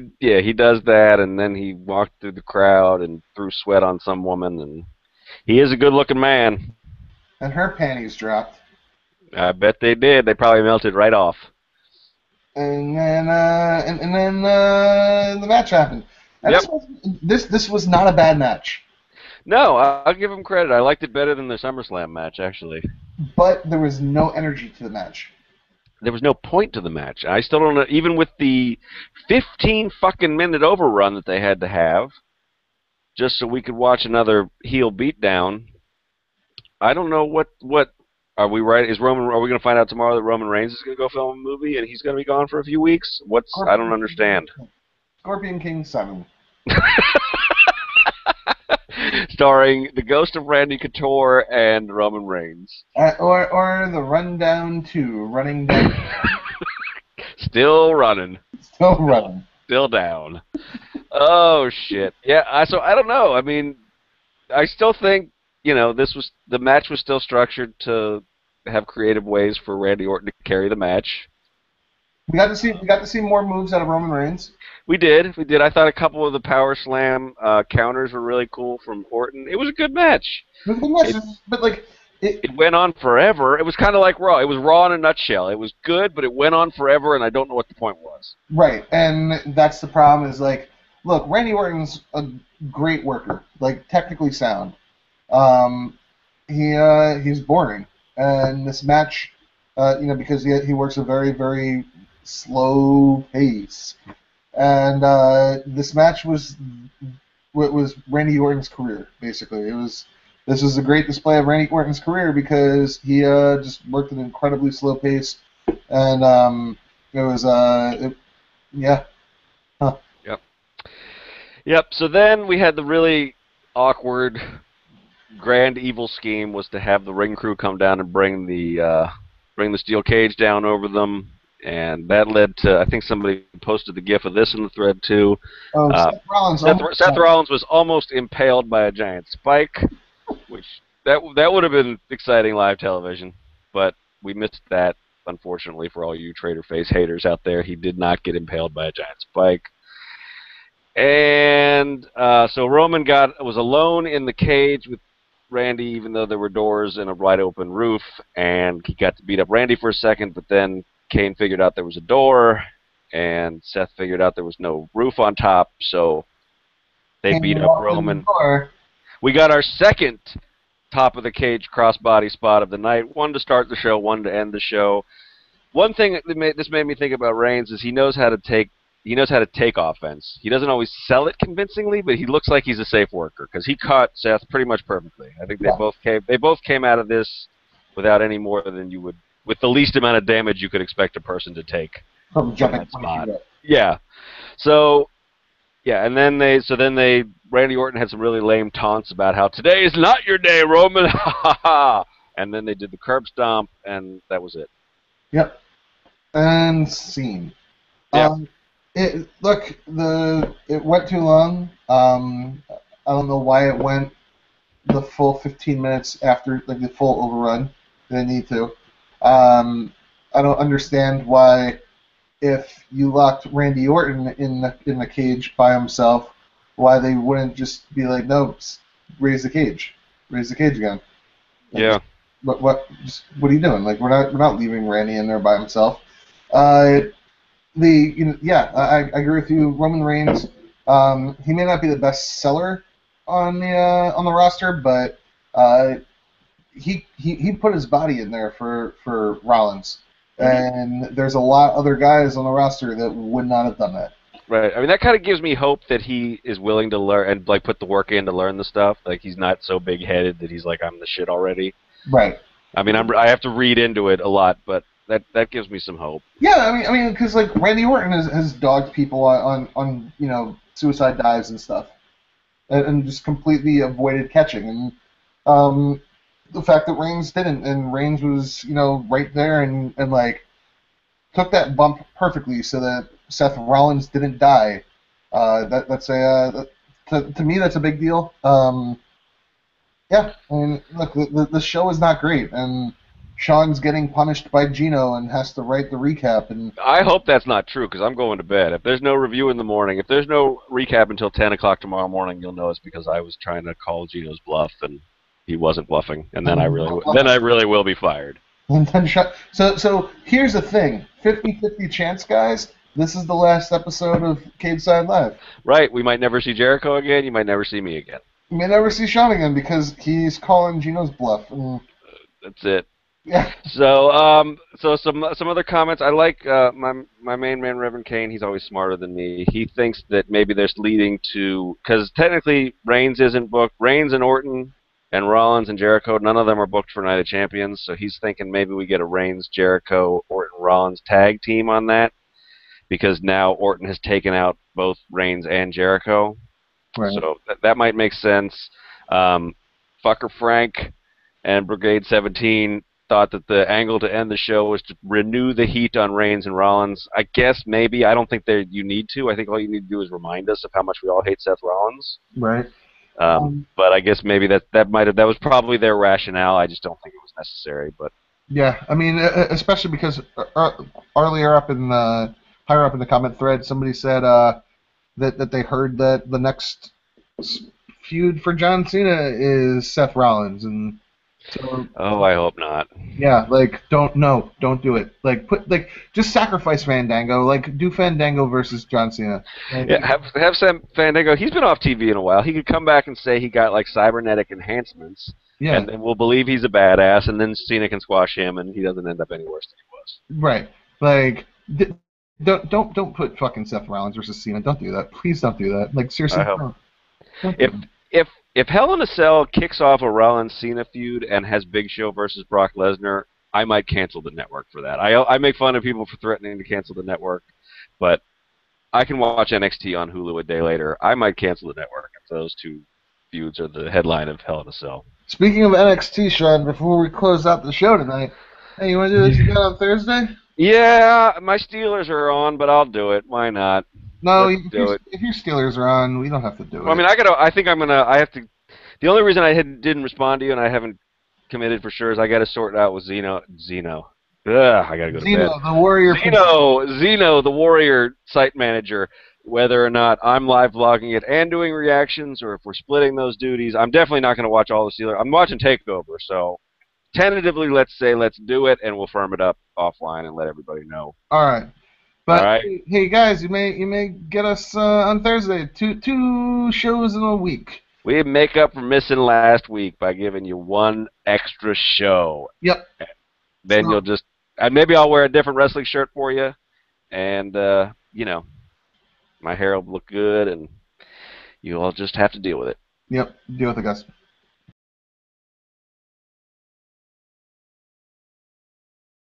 Speaker 1: does that, and then he walked through the crowd and threw sweat on some woman, and he is a good-looking man.
Speaker 2: And her panties dropped.
Speaker 1: I bet they did. They probably melted right off.
Speaker 2: And then the match happened. And
Speaker 1: yep.
Speaker 2: This was not a bad match.
Speaker 1: No, I'll give him credit. I liked it better than the SummerSlam match, actually.
Speaker 2: But there was no energy to the match.
Speaker 1: There was no point to the match. I still don't know, even with the 15 fucking minute overrun that they had to have, just so we could watch another heel beatdown. I don't know what are we right? Are we going to find out tomorrow that Roman Reigns is going to go film a movie and he's going to be gone for a few weeks? I don't understand.
Speaker 2: Scorpion King 7.
Speaker 1: starring the ghost of Randy Couture and Roman Reigns.
Speaker 2: Or the Rundown 2, running down.
Speaker 1: Still running.
Speaker 2: Still running.
Speaker 1: Still down. Oh shit. Yeah. So I don't know. I mean, I still think the match was still structured to have creative ways for Randy Orton to carry the match.
Speaker 2: We got to see more moves out of Roman Reigns.
Speaker 1: We did. I thought a couple of the Power Slam counters were really cool from Orton. It was a good match.
Speaker 2: It was a good match, but like
Speaker 1: it went on forever. It was kind of like Raw. It was Raw in a nutshell. It was good, but it went on forever, and I don't know what the point was.
Speaker 2: Right, and that's the problem. Is like, look, Randy Orton's a great worker, like technically sound. He's boring, and this match, because he works a very, very slow pace, and this match was Randy Orton's career. Basically, this was a great display of Randy Orton's career because he just worked at an incredibly slow pace, and it was yeah. Huh.
Speaker 1: Yep. So then we had the really awkward grand evil scheme was to have the ring crew come down and bring the steel cage down over them, and that led to, I think somebody posted the gif of this in the thread too.
Speaker 2: Oh, Seth Rollins.
Speaker 1: Seth Rollins was almost impaled by a giant spike, which that would have been exciting live television, but we missed that, unfortunately, for all you Trader Face haters out there. He did not get impaled by a giant spike. And so Roman was alone in the cage with Randy, even though there were doors and a wide open roof, and he got to beat up Randy for a second, but then Kane figured out there was a door, and Seth figured out there was no roof on top, so they beat up Roman. We got our second top of the cage crossbody spot of the night, one to start the show, one to end the show. One thing that this made me think about Reigns is he knows how to take offense. He doesn't always sell it convincingly, but he looks like he's a safe worker because he caught Seth pretty much perfectly. I think they both came out of this without any more than you would, with the least amount of damage you could expect a person to take
Speaker 2: from jumping
Speaker 1: spot. Yeah. So yeah, and then Randy Orton had some really lame taunts about how today is not your day, Roman. And then they did the curb stomp, and that was it.
Speaker 2: Yep. And scene.
Speaker 1: Yep.
Speaker 2: It went too long. I don't know why it went the full 15 minutes after, like the full overrun. They didn't need to. I don't understand why, if you locked Randy Orton in the cage by himself, why they wouldn't just be like, no, raise the cage again. Like,
Speaker 1: yeah.
Speaker 2: What are you doing? Like, we're not leaving Randy in there by himself. I agree with you. Roman Reigns, he may not be the best seller on the roster, but he put his body in there for Rollins, and there's a lot other guys on the roster that would not have done that.
Speaker 1: Right. I mean, that kind of gives me hope that he is willing to learn and like put the work in to learn the stuff. Like he's not so big-headed that he's like, I'm the shit already.
Speaker 2: Right.
Speaker 1: I mean, I have to read into it a lot, but that gives me some hope.
Speaker 2: Yeah, I mean, because like Randy Orton has dogged people on suicide dives and stuff, and just completely avoided catching. And the fact that Reigns didn't, and Reigns was right there and like took that bump perfectly so that Seth Rollins didn't die. To me that's a big deal. Yeah, I mean, look, the show is not great, and Sean's getting punished by Gino and has to write the recap. And
Speaker 1: I hope that's not true because I'm going to bed. If there's no review in the morning, if there's no recap until 10 o'clock tomorrow morning, you'll know it's because I was trying to call Gino's bluff and he wasn't bluffing, and then I really will be fired.
Speaker 2: And then so here's the thing: 50-50 chance, guys. This is the last episode of Cageside Live.
Speaker 1: Right. We might never see Jericho again. You might never see me again.
Speaker 2: You may never see Sean again because he's calling Gino's bluff.
Speaker 1: That's it.
Speaker 2: Yeah.
Speaker 1: So some other comments. I like my main man, Reverend Kane. He's always smarter than me. He thinks that maybe there's leading to, because technically Reigns isn't booked. Reigns and Orton and Rollins and Jericho, none of them are booked for Night of Champions. So he's thinking maybe we get a Reigns, Jericho, Orton, Rollins tag team on that, because now Orton has taken out both Reigns and Jericho.
Speaker 2: Right.
Speaker 1: So that might make sense. Fucker Frank and Brigade 17 thought that the angle to end the show was to renew the heat on Reigns and Rollins. I guess maybe. I don't think you need to. I think all you need to do is remind us of how much we all hate Seth Rollins.
Speaker 2: Right.
Speaker 1: But I guess maybe that was probably their rationale. I just don't think it was necessary. But
Speaker 2: yeah, I mean, especially because earlier higher up in the comment thread, somebody said that they heard that the next feud for John Cena is Seth Rollins, and so
Speaker 1: I hope not.
Speaker 2: yeah, like don't do it. Like just sacrifice Fandango. Like do Fandango versus John Cena. Like,
Speaker 1: yeah, have Sam Fandango. He's been off TV in a while. He could come back and say he got like cybernetic enhancements,
Speaker 2: yeah,
Speaker 1: and then we'll believe he's a badass, and then Cena can squash him, and he doesn't end up any worse than he was.
Speaker 2: right. Like don't put fucking Seth Rollins versus Cena. Don't do that. Please don't do that. Like seriously. Don't do that.
Speaker 1: If Hell in a Cell kicks off a Rollins-Cena feud and has Big Show versus Brock Lesnar, I might cancel the network for that. I make fun of people for threatening to cancel the network, but I can watch NXT on Hulu a day later. I might cancel the network if those two feuds are the headline of Hell in a Cell.
Speaker 2: Speaking of NXT, Sean, before we close out the show tonight, hey, you want to do this again on Thursday?
Speaker 1: Yeah, my Steelers are on, but I'll do it. Why not?
Speaker 2: No, if your Steelers are on, we don't have to do it.
Speaker 1: Well, I mean, I have to. The only reason I didn't respond to you and I haven't committed for sure is I got to sort it out with Zeno. Ugh, I got to go to bed.
Speaker 2: The Warrior.
Speaker 1: Zeno, the Warrior site manager. Whether or not I'm live vlogging it and doing reactions, or if we're splitting those duties, I'm definitely not going to watch all the Steelers. I'm watching Takeover, so tentatively, let's do it, and we'll firm it up offline and let everybody know.
Speaker 2: All right. But
Speaker 1: all right.
Speaker 2: Hey guys, you may get us on Thursday. Two shows in a week.
Speaker 1: We make up for missing last week by giving you one extra show.
Speaker 2: Yep.
Speaker 1: Then you'll just, and maybe I'll wear a different wrestling shirt for you, and my hair will look good, and you all just have to deal with it.
Speaker 2: Yep. Deal with it, guys.